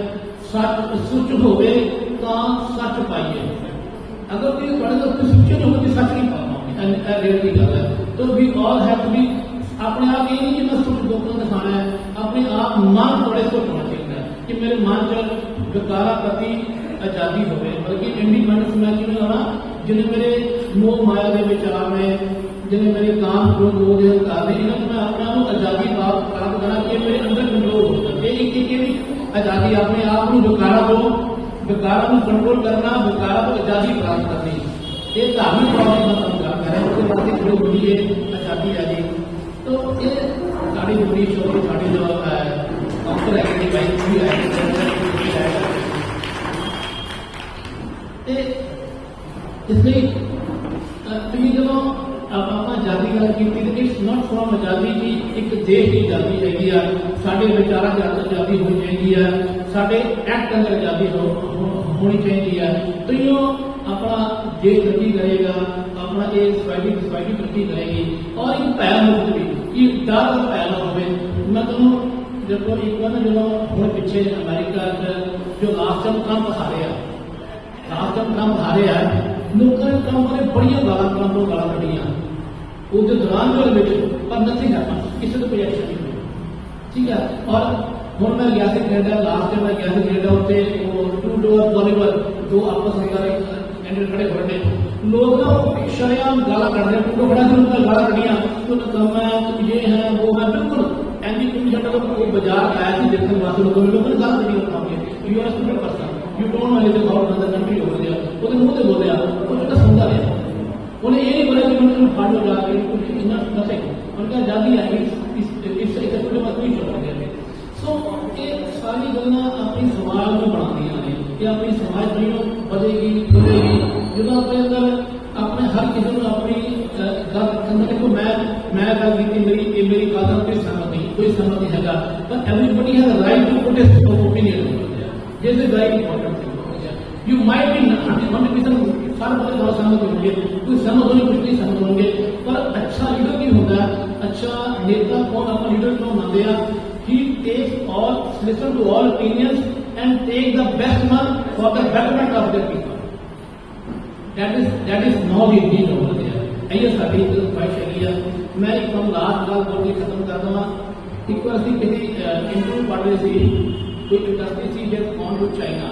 ਸੱਚ ਹੋਵੇ ਤਾਂ ਸੱਚ ਪਾਈਏ ਅਗਰ ਕੋਈ ਬੜੇ ਤੋਂ ਸੁੱਚੇ ਹੋਵੇ ਤਾਂ ਸੱਚ ਨਹੀਂ ਪਾਵਾਂਗੇ ਇਹ ਰੇਲ ਦੀ ਗੱਲ ਹੈ ਤਾਂ ਵੀ ਆਲ ਹੈਵ ਟੂ ਬੀ ਆਪਣੇ ਆਪ ਇਹ ਨਹੀਂ ਕਿ ਮੈਂ ਸੁੱਚ ਲੋਕਾਂ ਨੂੰ ਦਿਖਾਣਾ ਹੈ ਆਪਣੇ ਆਪ ਮਨ ਥੋੜੇ ਤੋਂ ਹੋਣਾ ਚਾਹੀਦਾ ਕਿ ਮੇਰੇ ਮਨ ਚ ਵਿਕਾਰਾਂ ਪ੍ਰਤੀ ਆਜ਼ਾਦੀ ਹੋਵੇ ਬਲਕਿ ਇੰਡੀਪੈਂਡੈਂਸ ਮੈਂ ਕਿਵੇਂ ਆਉਣਾ ਜਿਹਨੇ ਮੇਰੇ ਮੋਹ ਮਾਇਆ ਦੇ ਵਿਚਾਰ ਨੇ ਜਿਹਨੇ ਮੇਰੇ ਕਾਮ ਕ੍ਰੋਧ ਦੇ ਹੰਕਾਰ ਨੇ ਇਹਨਾਂ ਨੂੰ ਮੈਂ ਆਪਣੇ ਆਪ ਨੂੰ ਆਜ਼ਾਦੀ ਪ੍ਰਾਪਤ ਕਰਾਂ ਕਿ ਮੇਰੇ ਅੰਦਰ ਕੰਟਰੋਲ ਹੋ ਸਕੇ ਇਹ ਵੀ ਆਜ਼ਾਦੀ ਆਪਣੇ ਆਪ ਨੂੰ ਵਿਕਾਰਾਂ ਨੂੰ ਕੰਟਰੋਲ ਕਰਨਾ ਵਿਕਾਰਾਂ ਤੋਂ ਆਜ਼ਾਦੀ ਪ੍ਰਾਪਤ ਕਰਨੀ ਇਹ ਧਾਰਮਿਕ ਤੌਰ ਤੇ ਮੈਂ ਕੰਮ ਕਰ ਰਿਹਾ ਉਹਦੇ ਵਾਸਤੇ ਜੋ ਬੜੀ ਹੈ ਆਜ਼ਾਦੀ ਆ ਜੀ तो ये साड़ी पूरी शोरी साड़ी जो अफसर है कि भाई पूरी है इसलिए जो आप आजादी गल की इट्स नॉट फ्रॉम आजादी की एक देश की आजादी हैगी आ साडे विचारां च आजादी होनी चाहिए है साडे एक्ट अंदर आजादी होनी चाहिए है तो यो अपना देश तरक्की करेगा अपना ये सोसाइटी तरक्की करेगी और एक भै मुक्त भी कि डर का भै ना हो मैं तुम देखो एक बार जो हम पिछले अमेरिका जो लास्ट टाइम ट्रंप हारे है लोगों ने ट्रंप ने बड़िया गालां ट्रंप को गालां कढ़ियां उसके दौरान पर नथिंग हैपन किसी को कोई एक्शन नहीं हुआ ठीक है और हम मैं गया से कनाडा लास्ट टाइम मैं गया से कनाडा उत्ते टू डोर कॉरिडोर दो आपस में खड़े हो रहे लोग ना शरेआम गाला कढ़ रहे हैं बड़ा दिन उनका गाला कढ़िया तो कम है तो ये है वो है बिल्कुल एंटी कोई जगह कोई बाजार आया थी देखने वास्ते लोगों ने गाला कढ़ी उठाओगे you are student person you don't know anything about other country over there वो मुंह से बोल रहा वो तो सुनता रहा उन्हें ये नहीं बोला कि मैंने फाड़ लो जाके कुछ इतना नथिंग उनका आजादी है इस कोई मत नहीं छोड़ गया सो ये सारी गल्लां अपनी समाज में बनाती हैं ये अपनी समाज में बढ़ेगी जो अपने अंदर अपने हर किसी को अपनी गल को मैं गल की मेरी गल कोई सहमत नहीं है पर everybody has right to protest opinion जैसे right important you might be हम किसी सारे बड़े बहुत सहमत होंगे कोई सहमत होने कुछ नहीं सहमत होंगे पर अच्छा लीडर की होता है अच्छा नेता कौन अपना लीडर क्यों मानते हैं he takes all listen to all opinions and take the best one for the betterment of the people that is now the need over there. ਇਹ ਸਾਡੀ ਖੁਆਇਸ਼ ਹੈਗੀ ਆ। ਮੈਂ ਇੱਕ ਤੁਹਾਨੂੰ ਲਾਸਟ ਗੱਲ ਬੋਲ ਕੇ ਖਤਮ ਕਰ ਦਵਾਂ। ਇੱਕ ਵਾਰ ਅਸੀਂ ਕਿਸੇ ਇੰਟਰਵਿਊ ਪੜ੍ਹ ਰਹੇ ਸੀ, ਕੋਈ ਇੰਡਸਟਰੀ ਸੀ ਜਦ ਔਨ ਟੂ ਚਾਈਨਾ,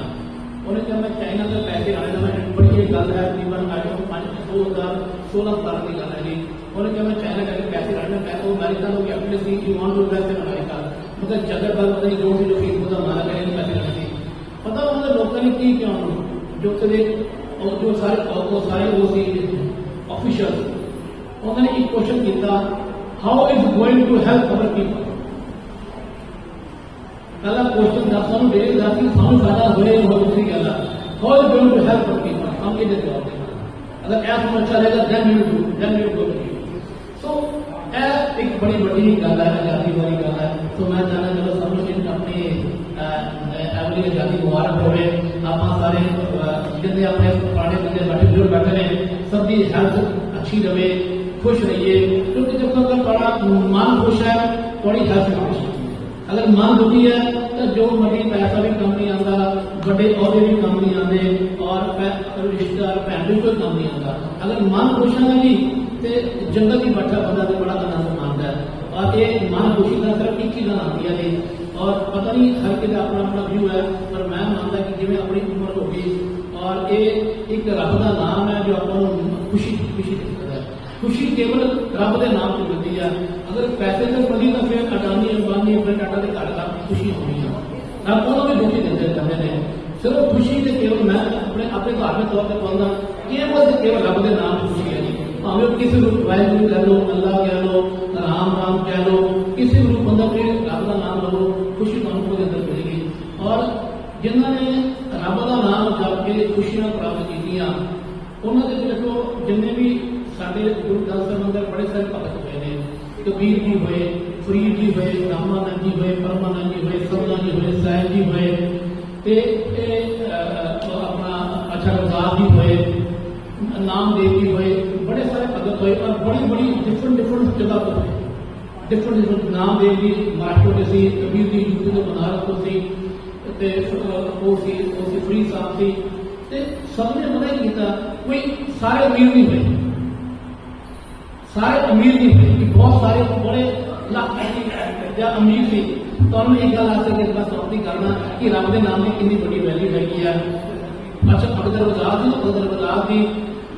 ਉਹਨੇ ਕਿਹਾ ਮੈਂ ਚਾਈਨਾ ਤੋਂ ਪੈਸੇ ਆਣੇ ਦਾ। ਮੈਂ ਬੜੀ ਇਹ ਗੱਲ ਹੈ ਤਕਰੀਬਨ ਅੱਜ ਤੋਂ 2016 ਸਾਲ ਦੀ ਗੱਲ ਹੈ ਜੀ। ਉਹਨੇ ਕਿਹਾ ਮੈਂ ਚਾਈਨਾ ਜਾ ਕੇ ਪੈਸੇ ਆਣੇ, ਮੈਂ ਤਾਂ ਅਮਰੀਕਾ ਨੂੰ ਕੈਪੀਟਲ ਸੀ you want to invest in America. ਮਤਲਬ ਜਗਤ ਦਾ ਪਤਾ ਨਹੀਂ ਜੋ ਵੀ ਲੋਕੀ ਉਹਦਾ ਮਾਰਾ ਕਰੇ ਪੈਸੇ ਲਾਣੇ ਸੀ। ਪਤਾ ਉਹਨਾਂ ਦੇ ਲੋਕਾਂ ਨੇ ਕੀ ਕਿਉਂ ਜੋ ਕਦੇ ਜੋ ਸਾਰੇ ਉਹ ਸੀ ऑफिशियल, उन्होंने एक क्वेश्चन किया, how is going to help our people. पहला क्वेश्चन था सानू डेली था कि सानू फायदा होए और दूसरी गल how is going to help our people. हम ये जवाब देना, अगर ऐसा अच्छा रहेगा देन यू गो। सो एक बड़ी बड़ी गल है, आजादी वाली गल है। तो मैं चाहना चलो सबको अपनी एवरी आजादी मुबारक होवे। आप सारे जितने अपने पुराने बंदे बैठे बुजुर्ग बैठे ने सबकी हेल्थ अच्छी रहे, खुश रहिए। क्योंकि जब तक बड़ा मन खुश है थोड़ी हेल्थ खुश है। अगर मन दुखी है तो जो मर्जी पैसा भी कम नहीं आता, बड़े अहदे भी कम नहीं आते, और रिश्तेदार भैन भी कोई कम नहीं आता। अगर मन खुश है जी तो जंगल की बैठा बंदा तो बड़ा करना मानता है। और ये मन खुशी का सिर्फ एक चीज आती है जी। और पता नहीं हर किसी अपना अपना व्यू है, पर मैं मानता कि जिवें अपनी उम्र होगी और ये एक रब का नाम है जो आपको खुशी खुशी दे सकता है। खुशी केवल रब के नाम से मिलती है। अगर पैसे से मिली तो फिर अडानी अंबानी अपने टाटा के घर का खुशी होनी है। रब उन्होंने भी दुखी देते करते हैं। सिर्फ खुशी से केवल मैं अपने अपने धार्मिक तौर पर बोलना केवल रब के नाम से खुशी है जी। भावें किसी रूप वाहगुरू कह लो, अल्लाह कह लो, राम कह लो, किसी रूप बंदा कोई रब का नाम लो, खुशी तुमको अंदर मिलेगी। और जिन्होंने रब का नाम जप के खुशियां प्राप्त की उन्होंने देखो जिन्हें भी साढ़े गुरु ग्रंथ साहिब अंदर बड़े सारे भगत हुए हैं। कबीर जी हुए, फरीद जी हुए, रामानंद जी हुए, परमानंद जी हुए, सबला जी हुए, साहिब जी हुए, अपना अच्छा रजाक जी हुए, नामदेव जी हुए, बड़े सारे भगत हुए। और बड़ी बड़ी डिफरेंट जगह पर हुए। डिफरेंट नामदेव जी महाराष्ट्र के सी, कबीर जी यूपी के बनारस को सी, फरीद साहब सी। सबने पता ही किया कोई सारे अमीर नहीं हुए, सारे अमीर नहीं हुए कि बहुत सारे बड़े लाख या अमीर थी। तो हमें एक गल आते कि समाप्ति करना कि रब के नाम की कितनी बड़ी वैल्यू हैगी है। अच्छा अकदर रजाक जी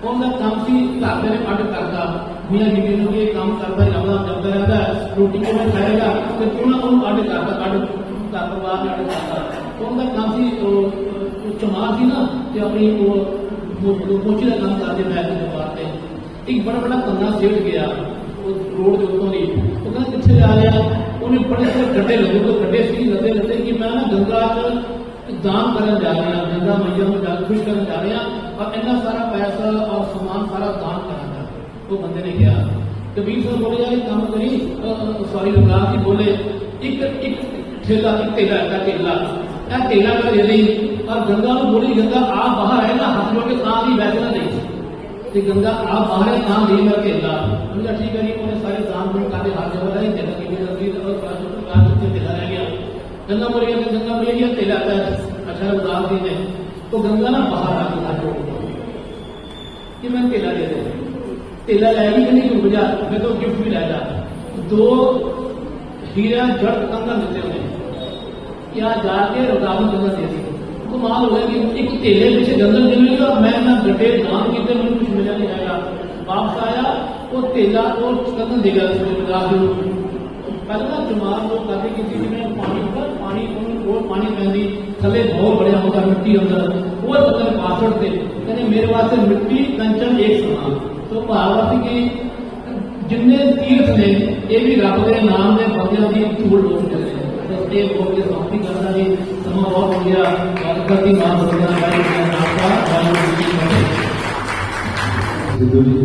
उनका काम से घरदे ने अड करता मियाँ बीबी को ये काम करता रब नाम जपता रहता है, रोटी को मैं खाएगा तो उन्होंने अड करता, अड घर परिवार ने अड करता। उनका काम से चमार थी ना कि अपनी मोची का काम करते बैठ के दरबार से एक बड़ा कन्ना सेठ गया रोड के उत्तों ही। वो कहना कितने जा रहा, उन्हें बड़े सारे गड्ढे लगे, तो गड्ढे सी लदे कि मैं ना गंगा दान करने जा रहा, गंगा मैया में जाकर खुश करने जा रहे हैं और इतना सारा पैसा और सामान सारा दान करना। वो बंदे ने किया। कबीर साहब बोले यार काम करी, सॉरी रघुनाथ जी बोले एक ठेला का दे दी और गंगा को बोली गंगा आप बाहर है ना हाथ जोड़ के काम ही वैसे ना नहीं, गंगा आप बाहर है काम नहीं कर ठेला। उनका ठीक है जी, उन्हें सारे दान में काफी हाथ जमा रही ठेला रह गया। गंगा बोली तेला आता है। अच्छा रघुनाथ जी ने तो गंगा ना बाहर आके हाथ जोड़ कि मैं तेला दे दे, तेला लाएगी कि नहीं रुक जा, मैं तो गिफ्ट भी ला जा। 2 हीरा जड़ कंगा देते उन्हें क्या जाके रघुनाथ गंगा दे दी। कमाल हो गया कि एक तेले पीछे गंगा मिलेगी और मैं ना गड्ढे दान किए मैंने कुछ मिला नहीं आएगा। वापस आया वो तेला और कंगा देगा पहले चमार लोग करते किसी में पानी पैंती थले बहुत बढ़िया होता मिट्टी अंदर वो अंदर पासवर्ड थे कहते मेरे वास्ते मिट्टी कंचन एक समान। तो भावत की जिन्ने तीर्थ ने ये भी रब के नाम के बंदियां की धूल डोल चले बोल के समाप्ति करना जी। समा बहुत हो गया गलती माफ हो गया। सिद्धू जी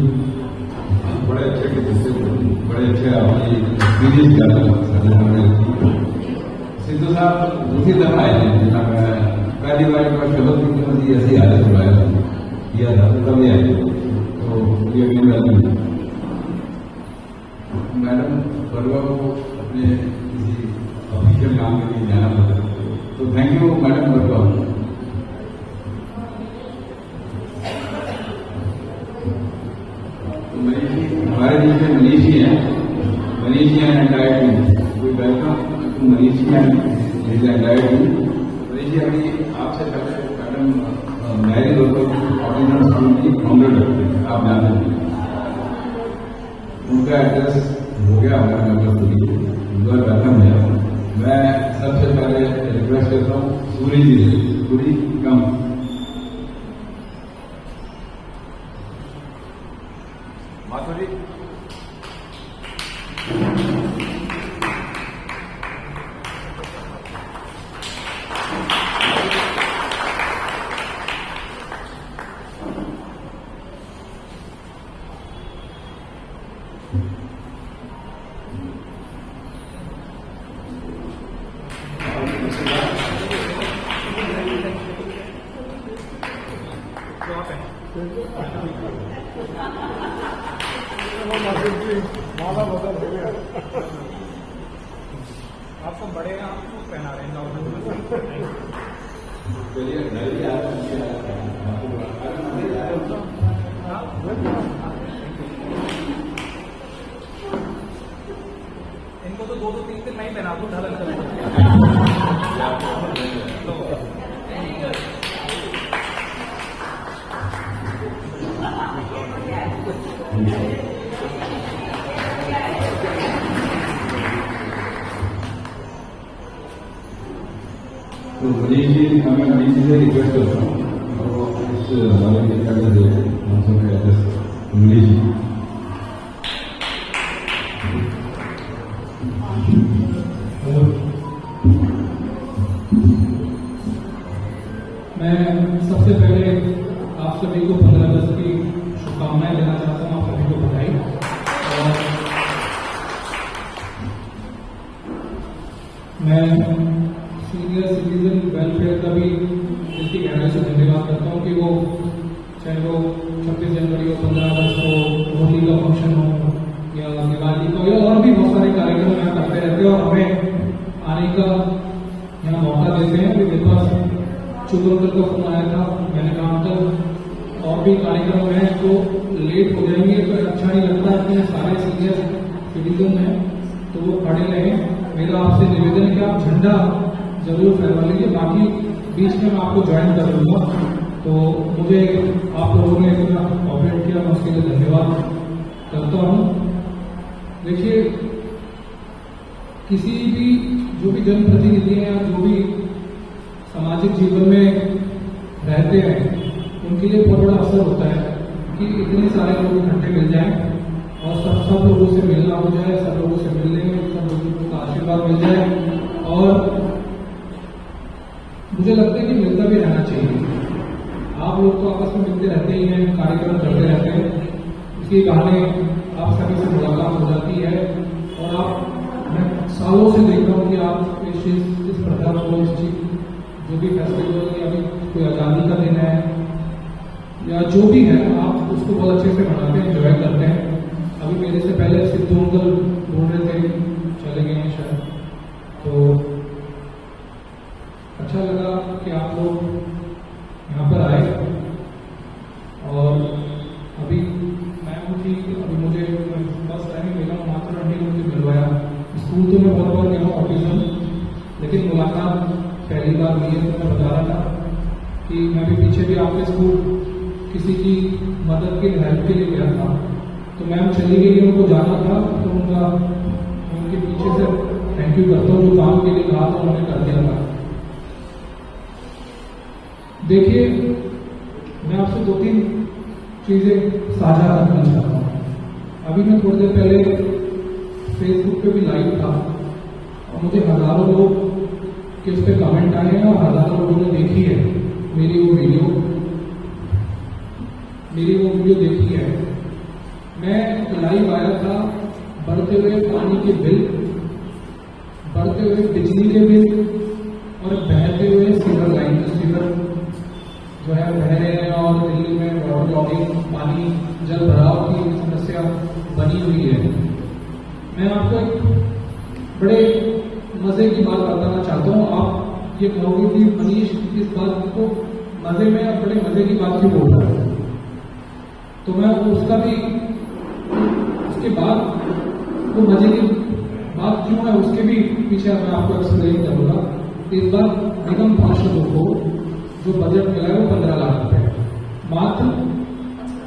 बड़े अच्छे बड़े अच्छे आपकी एक्सपीरियंस कर सिद्धू साहब दूसरी दफा आए थे जहाँ पहली बार शब्द मुख्यमंत्री ऐसी हालत हुआ किया था तब आए तो ये मैडम बरुआ को अपने किसी ऑफिशियल काम के लिए जाना पड़ा तो थैंक यू मैडम बरुआ। तो हमारे बीच में मनीष जी हैं, मनीष जी हैं एंटायर टीम, कोई वेलकम मनीष जी हैं एंटायर टीम। मनीष जी अभी आपसे पहले मैडम मैरिज ऑर्डिनल स्कूल की फाउंडर करते हैं, आप जानते हैं, उनका एड्रेस हो गया हमारे नंबर पूरी, उनका वेलकम है। मैं सबसे पहले रिक्वेस्ट करता हूँ सूरी जी से, सूरी कम माथुरी। माला बदल हो गया, आपको बड़े आपको पहना रहे हैं। इनको तो 2-3 मैं ही पहना दूँ ढाल तो मनीष जी, मैं मनीष जी से रिक्वेस्ट करता हूँ और इस हमारे एड्रेस मनीष जी। मैं सबसे पहले आप सभी को 15 अगस्त की शुभकामनाएं देना चाहता हूँ, आप सभी को बधाई। और मैं सीनियर सिटीजन वेलफेयर का भी इसकी गहराई से धन्यवाद करता हूँ कि वो चाहे वो 26 जनवरी हो, 15 अगस्त हो, होली का फंक्शन हो या दिवाली को या और भी बहुत सारे कार्यक्रम यहाँ करते रहते हैं और हमें आने का यहाँ मौका देते हैं। अभी मेरे पास चुकंदर का फोन आया था, मैंने कहा अंकल और भी कार्यक्रम हैं तो लेट हो जाएंगे, तो अच्छा नहीं लगता कि सारे सीनियर सिटीजन हैं तो वो खड़े रहें। मेरा आपसे निवेदन है कि आप झंडा जरूर फहरा लीजिए, बाकी बीच में मैं आपको ज्वाइन कर लूँगा। तो मुझे आप लोगों ने इतना कोऑपरेट किया, मैं उसके लिए धन्यवाद करता हूँ। देखिए, किसी भी जो भी जनप्रतिनिधि हैं या जो भी सामाजिक जीवन में रहते हैं उनके लिए बहुत बड़ा अवसर होता है कि इतने सारे लोग इकट्ठे मिल जाएं और सब लोगों से मिलना हो जाए, सब लोगों से मिलने में सब लोगों का आशीर्वाद मिल जाए। और मुझे लगता है कि मिलता भी रहना चाहिए। आप लोग तो आपस में मिलते रहते ही हैं, कार्यक्रम करते रहते हैं, इसी बहाने आप सभी से मुलाकात हो जाती है। और आप, मैं सालों से देख रहा हूँ कि आप इस प्रकार को जो भी फेस्टिवल या भी कोई आज़ादी का दिन है या जो भी है, आप उसको बहुत अच्छे से मनाते हैं, एंजॉय करते हैं। अभी मेरे से पहले सिद्धू अंकल बोल रहे थे, चले गए हैं शायद, तो अच्छा लगा कि आप लोग यहाँ पर आए। और अभी मैं थी, अभी मुझे बस टाइम मिला, मात्र आंटी ने मुझे मिलवाया। स्कूल तो मैं बहुत बार गया हूँ ऑफिसर, लेकिन मुलाकात पहली बार हुई है। तो मैं बता रहा था कि मैं भी पीछे भी आपके स्कूल किसी की मदद के हेल्प के लिए गया था, तो मैम चली गई, उनको जाना था, तो उनके पीछे से थैंक यू करता हूँ, जो काम के लिए कहा था उन्होंने कर दिया था। देखिए, मैं आपसे 2-3 चीज़ें साझा करना चाहता हूँ। अभी मैं थोड़ी देर पहले फेसबुक पे भी लाइव था और मुझे हज़ारों लोग के उस पर कमेंट आए हैं और हज़ारों लोगों ने देखी है मेरी वो वीडियो देखी है। मैं लाइव आया था, बढ़ते हुए पानी के बिल, बढ़ते हुए बिजली के बिल और बहते हुए सीवर लाइन, सीवर जो है बह रहे हैं और दिल्ली में वाटर लॉगिंग, पानी जल भराव की समस्या बनी हुई है। मैं आपको एक बड़े मजे की बात बताना चाहता हूँ। आप ये कहोगे कि मनीष इस बात को मजे में बड़े मजे की बात क्यों बोल रहा है, तो मैं उसका भी उसके बाद वो मजे की बात क्यों है उसके भी पीछे मैं आपको एक्सप्लेन करूंगा। इस बार निगम पार्षदों को जो बजट मिला है वो 15 लाख रुपए, मात्र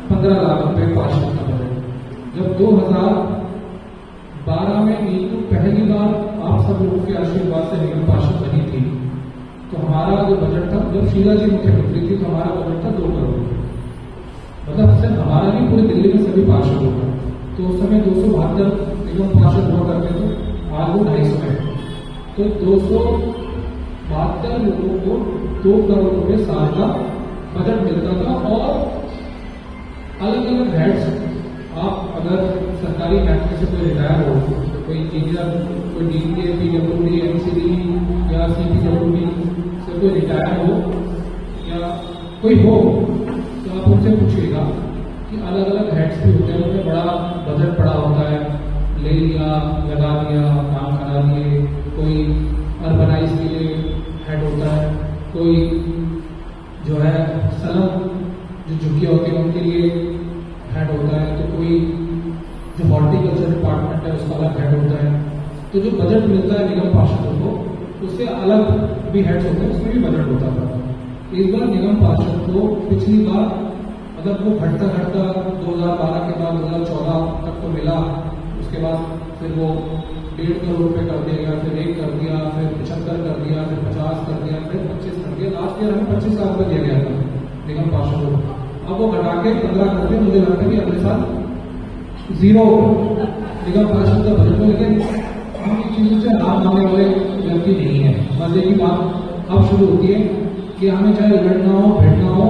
15 लाख रुपए पार्षद का बजट। जब 2012 में नीतू पहली बार आप सब लोगों के आशीर्वाद से निगम पार्षद बनी थी, तो हमारा जो बजट था, जब शीला जी मुख्यमंत्री थी तो हमारा बजट था 2 करोड़, मतलब सिर्फ हमारा नहीं पूरे दिल्ली में सभी पार्षदों का। तो उस समय 272 निगम पार्षद हुआ करते थे, आज वो 250 है। तो 272 लोगों को 2 करोड़ रुपए साल का बजट मिलता था। और अलग अलग हेड्स, आप अगर सरकारी महकमे से कोई रिटायर हो, कोई इंजीनियर, कोई DPA, PWD, MCD या CPWD से कोई रिटायर हो या कोई हो, तो आप उनसे पूछिएगा कि अलग अलग हेड्स भी होते हैं, उनमें बड़ा बजट पड़ा होता है, ले लिया, लगा दिया, काम करा दिए। कोई अर्बनाइज के लिए हेड होता है, कोई जो है सलम जो झुकिया होती है उनके लिए हेड होता है, तो कोई जो हॉर्टिकल्चर डिपार्टमेंट है उसका अलग हेड होता है। तो जो बजट मिलता है निगम पार्षदों को, उससे अलग भी हेड्स होते हैं, उसमें भी बजट होता था। इस बार निगम पार्षद को पिछली बार मतलब वो घटता 2012 के बाद 2014 तक तो मिला, उसके बाद फिर वो 1.5 करोड़ रुपए कर दिया गया, फिर 1 कर दिया, फिर 75 कर दिया, फिर 50 कर दिया, फिर 25 कर दिया। लास्ट ईयर हमें 25 लाख रुपए दिया गया था निगम पार्षदों को। अब वो घटा के 15 कर दिया। मुझे लगता है कि अगले साल 0 निगम पार्षद का बजट में। लेकिन हम इन चीजों से हार मानने वाले व्यक्ति नहीं है। मजे की बात अब शुरू होती है कि हमें चाहे लड़ना हो, बैठना हो,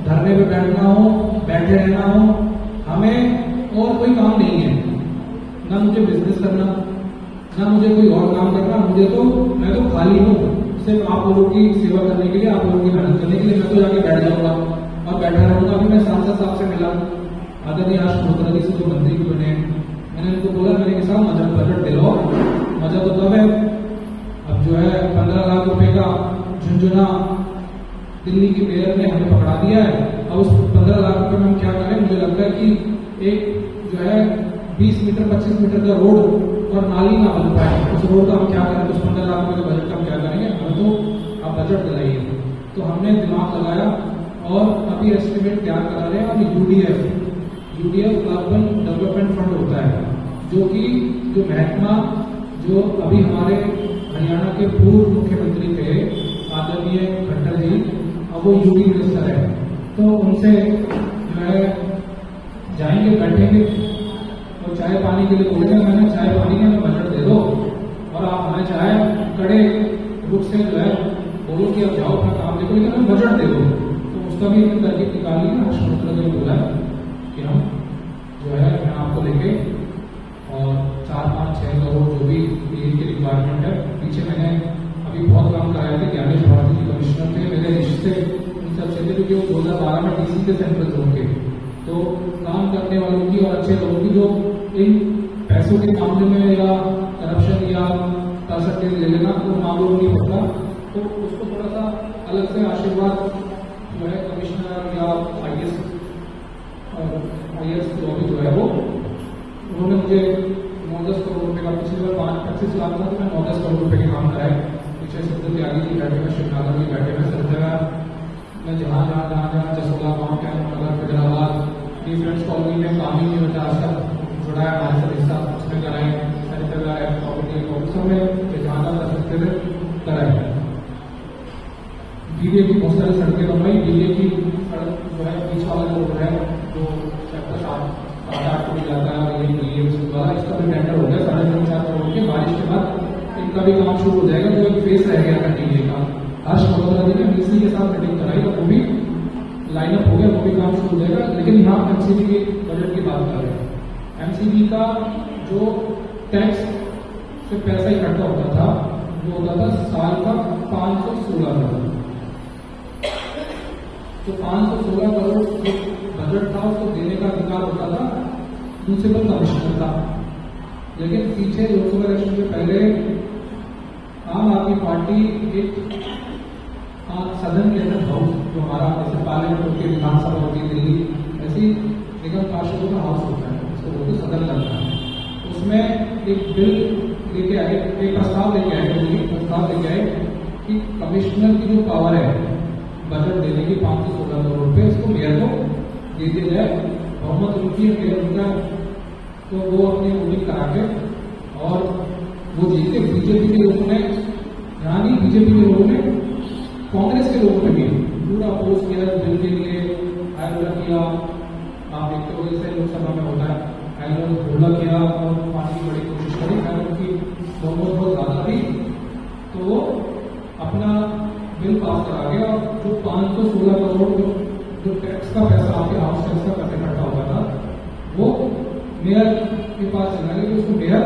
धरने पे बैठना हो, बैठे रहना हो, हमें और कोई काम नहीं है। ना मुझे बिजनेस करना, ना मुझे कोई और काम करना, मैं तो खाली हूँ सिर्फ आप लोगों की सेवा करने के लिए, आप लोगों की मेहनत करने के लिए। मैं तो जाके बैठ जाऊंगा और बैठा रहूंगा। अभी मैं सांसद साहब से मिला, आदरणीय आश महोत्रा जी से, जो मंत्री भी बने, मैंने उनको बोला, मैंने कहा साहब बजट दिलाओ। मजा तो तब है, अब जो है 15 लाख रुपए का झुंझुना दिल्ली की मेयर ने हमें पकड़ा दिया है। अब उस 15 लाख रुपए में हम क्या करें? मुझे लगता है कि एक जो है 20 मीटर 25 मीटर का रोड और नाली ना बन पाए, उस रोड का हम क्या करें? उस 15 लाख रुपए के बजट का हम क्या करेंगे? हमें तो आप बजट दिलाइए। तो हमने दिमाग लगाया और अभी एस्टिमेट तैयार करा रहे हैं। और UDF अर्बन डेवलपमेंट फंड होता है, जो कि जो महकमा जो अभी हमारे हरियाणा के पूर्व मुख्यमंत्री थे आदरणीय खट्टर जी, अब वो UD मिनिस्टर है। तो उनसे जो है जाएंगे, बैठेंगे और चाय पानी के लिए बोलेंगे, मैंने चाय पानी के बजट दे दो और आप हमें चाहे कड़े रुख से जो है बोलो कि आप जाओ अपना काम देखो, लेकिन हमें बजट दे दो। तो उसका भी हमने तरकीब निकाली है। हर्ष महोत्रा जी ने बोला कि हम जो है मैं आपको लेके और 4-5-6 करोड़ जो भी की रिक्वायरमेंट है, पीछे मैंने अभी बहुत काम कराया था। ज्ञानेश भारती जी कमिश्नर थे, मेरे रिश्ते उन सबसे थे, क्योंकि वो 2012 में DC के सेंट्रल जोन के, तो काम करने वालों की और अच्छे लोगों की जो इन पैसों के मामले में या करप्शन या परसेंटेज ले लेना तो मामलों नहीं होता, तो उसको थोड़ा सा अलग से आशीर्वाद जो है कमिश्नर या IAS जो है वो उन्होंने मुझे 9-10 करोड़ रुपए का, पिछली बार 25 लाख था तो मैं 9-10 करोड़ रुपए के काम कराए। पीछे शब्द त्यागी जी बैठे हुए, शिवनागर जी बैठे हुए, सब जगह मैं जहाँ जसोला गाँव के नगर फैजलाबाद डिफरेंस कॉलोनी में काम ही नहीं होता, आज तक जुड़ा है हमारे साथ हिस्सा उसमें कराए, सैनिटर प्रॉपर्टी ऑफिसों में जहाँ कर सकते थे कराए। DDA की बहुत सारी सड़कें बनवाई। DDA की सड़क जो है बीच वाला रोड है जो सेक्टर 7-8 को जाता है, ये उसके द्वारा इसका भी टेंडर हो गया 3.5-4 करोड़ के। बारिश के बाद इनका भी काम शुरू हो जाएगा। जो एक फेस रह गया था DDA का, हर्ष महोत्रा जी ने DC के साथ मीटिंग कराई और वो भी लाइनअप हो गया, वो भी काम शुरू हो जाएगा। लेकिन यहाँ MCD के बजट की बात कर रहे हैं। MCD का जो टैक्स से पैसा इकट्ठा होता था वो होता था साल का 516 करोड़। तो 516 करोड़ बजट था, उसको देने का अधिकार होता था म्यूनिसिपल कमिश्नर का। लेकिन पीछे लोकसभा इलेक्शन से पहले आम आदमी पार्टी एक सदन के अंदर हाउस, जो हमारा जैसे पार्लियामेंट होती है, विधानसभा होती है दिल्ली, ऐसी निगम पार्षदों का हाउस होता है, जिसको बोलते सदन लगता है, उसमें एक बिल लेके आए, एक प्रस्ताव लेके आए कि कमिश्नर की जो पावर है बजट देने की 516 करोड़ रुपये, इसको मेयर को दे दिया जाए। बहुमत उनकी है, मेयर उनका, तो वो अपनी वोटिंग करा के और वो जीते। बीजेपी के लोगों ने, यहाँ नहीं, बीजेपी के लोगों ने कांग्रेस के लोगों ने भी पूरा अपोज किया बिल के लिए, आयोजन किया। आप देखते हो जैसे लोकसभा में होता है, आयोजन किया और पार्टी की बड़ी कोशिश करी, खैर उनकी बहुमत बहुत ज़्यादा थी, तो वो अपना बिल पास करा गया। और जो 516 करोड़ जो टैक्स का पैसा आपके हाउस टैक्स का पैसा इकट्ठा होता था, वो मेयर के पास चला गया कि उसको मेयर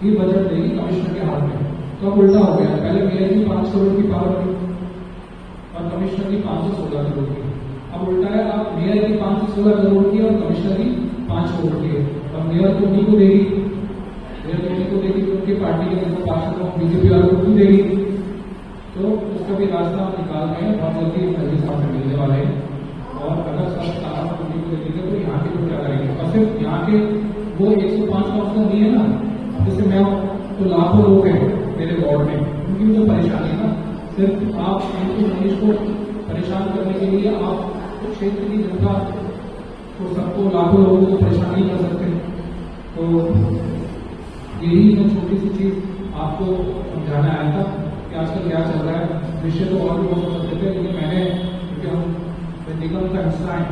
ही बजट देगी कमिश्नर के हाथ में। तो अब उल्टा हो गया, पहले मेयर की 5 करोड़ की पावर थी और कमिश्नर की 516 करोड़ की। अब उल्टा है, आप मेयर की 516 करोड़ की और कमिश्नर की 5 करोड़ की है। और मेयर तो उन्हीं को देगी, मेयर तो उन्हीं को देगी, तो उनकी पार्टी के जैसे 5 करोड़ बीजेपी वालों को क्यों देगी? तो उसका भी रास्ता हम निकाल रहे हैं, बहुत जल्दी मोदी साहब से मिलने वाले हैं। और अगर सब काम उन्हीं को देंगे तो यहाँ के लोग क्या करेंगे? और सिर्फ यहाँ के वो 105 काउंसलर नहीं है ना, जैसे मैं तो लाखों लोग हैं मेरे वार्ड में, उनकी भी तो परेशानी है ना। सिर्फ आप इनको मनीष को परेशान करने के लिए आप क्षेत्र की जनता तो सबको, लाखों लोगों को परेशान नहीं कर सकते। तो यही मैं छोटी सी चीज आपको समझाना आया था कि आजकल क्या चल रहा है। विषय तो और भी बहुत सकते थे, लेकिन मैंने, क्योंकि हम निगम का हिस्सा है,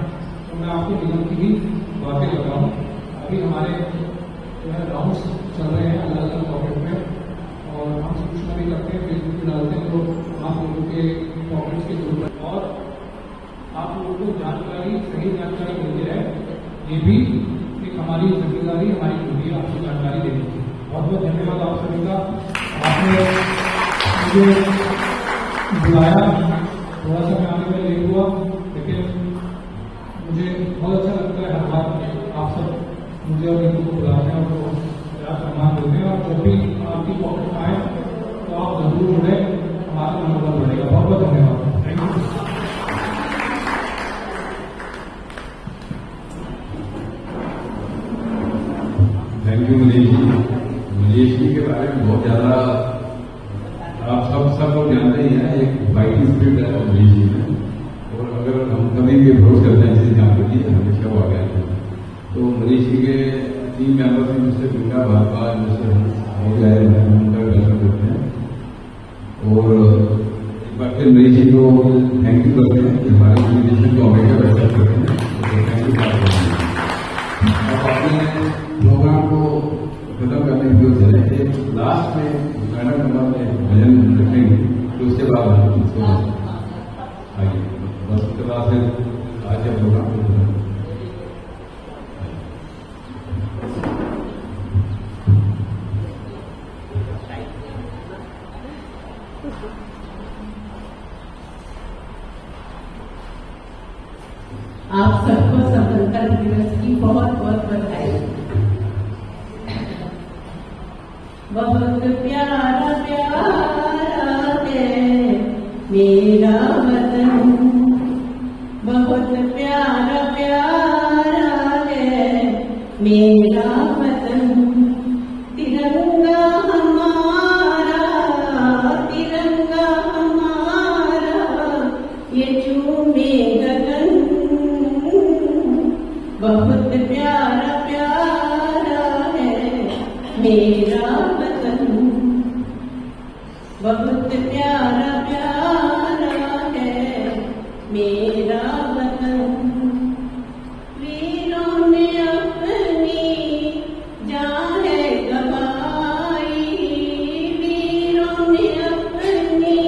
तो मैं आपको निगम की ही बातें बताऊँ। अभी हमारे जो है राउंड्स चल रहे हैं अलग अलग पॉकेट में, और हम सूचना भी करते हैं, फेसबुक पे डालते हैं, तो आप लोगों के पॉकेट्स की जरूरत, और आप लोगों को जानकारी, सही जानकारी मिलती है, ये भी एक हमारी जिम्मेदारी, हमारी ड्यूटी है आपको जानकारी देने की। बहुत बहुत धन्यवाद आप सभी का, आपने मुझे बुलाया। थोड़ा सा मैं आने में लेट हुआ, लेकिन मुझे बहुत अच्छा लगता है हर बार आप सब मुझे और इनको को बुलाते हैं और मेरा सम्मान देते हैं। और जब भी आपकी पॉकेट आए तो आप जरूर जुड़े, हमारा मनोबल बढ़ेगा। बहुत बहुत धन्यवाद, thank you. Thank you Manish ji. Manish ji के बारे में बहुत ज़्यादा आप सब लोग जानते ही हैं, एक फाइटिंग स्पिरिट है मनीष जी में। और अगर हम कभी भी अप्रोच करते हैं किसी काम के लिए, हमेशा वो आ गया था। तो मनीष जी के टीम मेंबर से मुझसे मिलना बार मुझसे हो गया है, उनका दर्शन करते हैं। और एक बार फिर मनीष जी को थैंक यू करते हैं कि हमारे ऑर्गेनाइजेशन को हमेशा बेहतर करते हैं, तो थैंक यू करते हैं। अब अपने प्रोग्राम को खत्म करने के लिए चले, लास्ट में मैडम नंबर में भजन रखेंगे, तो उसके बाद हम इसको आइए, बस उसके बाद फिर आज का प्रोग्राम आप सबको स्वतंत्रता दिवस की बहुत बहुत बधाई। बहुत प्यारा प्यारा है मेरा वतन, बहुत प्यारा प्यारा है मेरा वतन। तिरंगा हमारा, तिरंगा हमारा, ये चूमे गगन। बहुत प्यारा प्यारा है मेरा वतन, बहुत प्यारा प्यारा है मेरा वतन। वीरों ने अपनी जान गंवाई, वीरों ने अपनी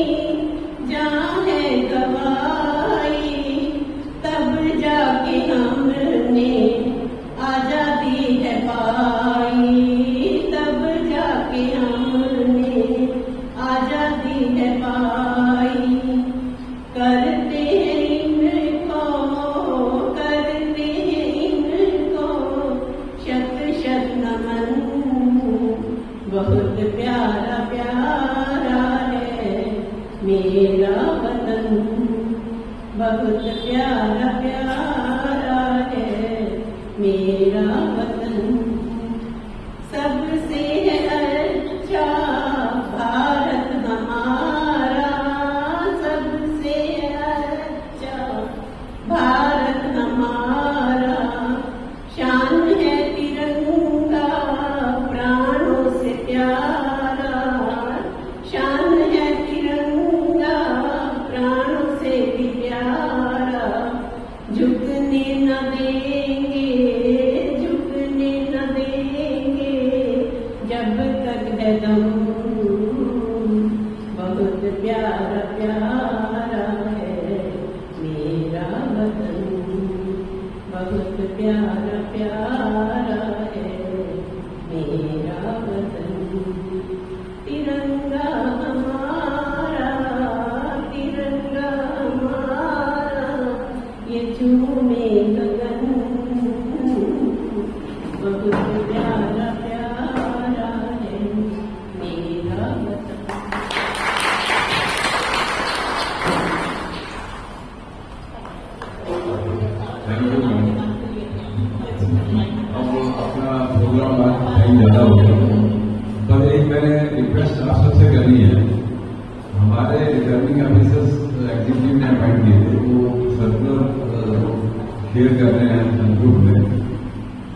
जान गंवाई, तब जाके हमने आजादी है पाई, तब जाके हमने आजादी है पाई। करते हैं इनको, करते हैं इनको शत शत नमन। बहुत प्यारा प्यारा है मेरा वतन, बहुत प्यारा प्यारा है मेरा वतन। बहुत प्यारा प्यारा है मेरा वतन तिरंगा हमारा ये झूमे गगन बहुत प्यारा प्यारा है मेरा वतन। अब अपना प्रोग्राम टाइम ज़्यादा हो गया, पर एक मैंने रिक्वेस्ट आप सबसे करनी है। हमारे रिटर्निंग ऑफिसर्स एग्जीक्यूटिव ने अपॉइंट किए थे, वो सर्कुलर शेयर कर रहे हैं ग्रुप में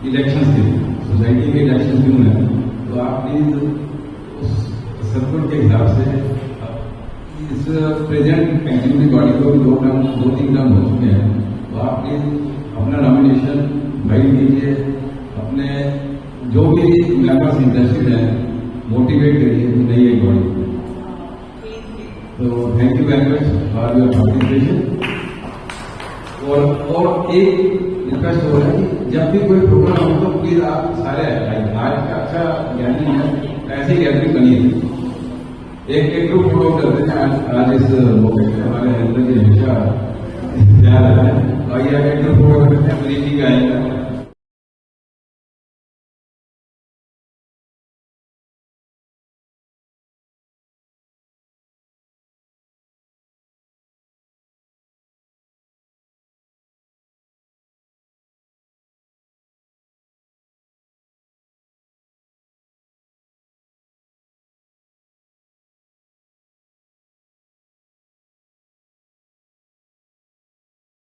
इलेक्शन के, सोसाइटी के इलेक्शन क्यों है, तो आप प्लीज उस सर्कुलर के हिसाब से इस प्रेजेंट एग्जीक्यूटिव बॉडी को दो तीन टर्म हो चुके हैं, तो आप प्लीज अपना नॉमिनेशन भाई कीजिए, अपने जो भी मेंबर्स इंटरेस्टेड हैं मोटिवेट करिए नई एक बॉडी। तो thank you very much for your participation. और एक रिक्वेस्ट हो रहा है कि जब भी कोई प्रोग्राम हो तो प्लीज आप सारे आइए। आज का अच्छा गैदरिंग है, ऐसी गैदरिंग बनी है। एक ग्रुप फोटो करते हैं आज इस मौके पर हमारे अंदर जी हमेशा याद आता है।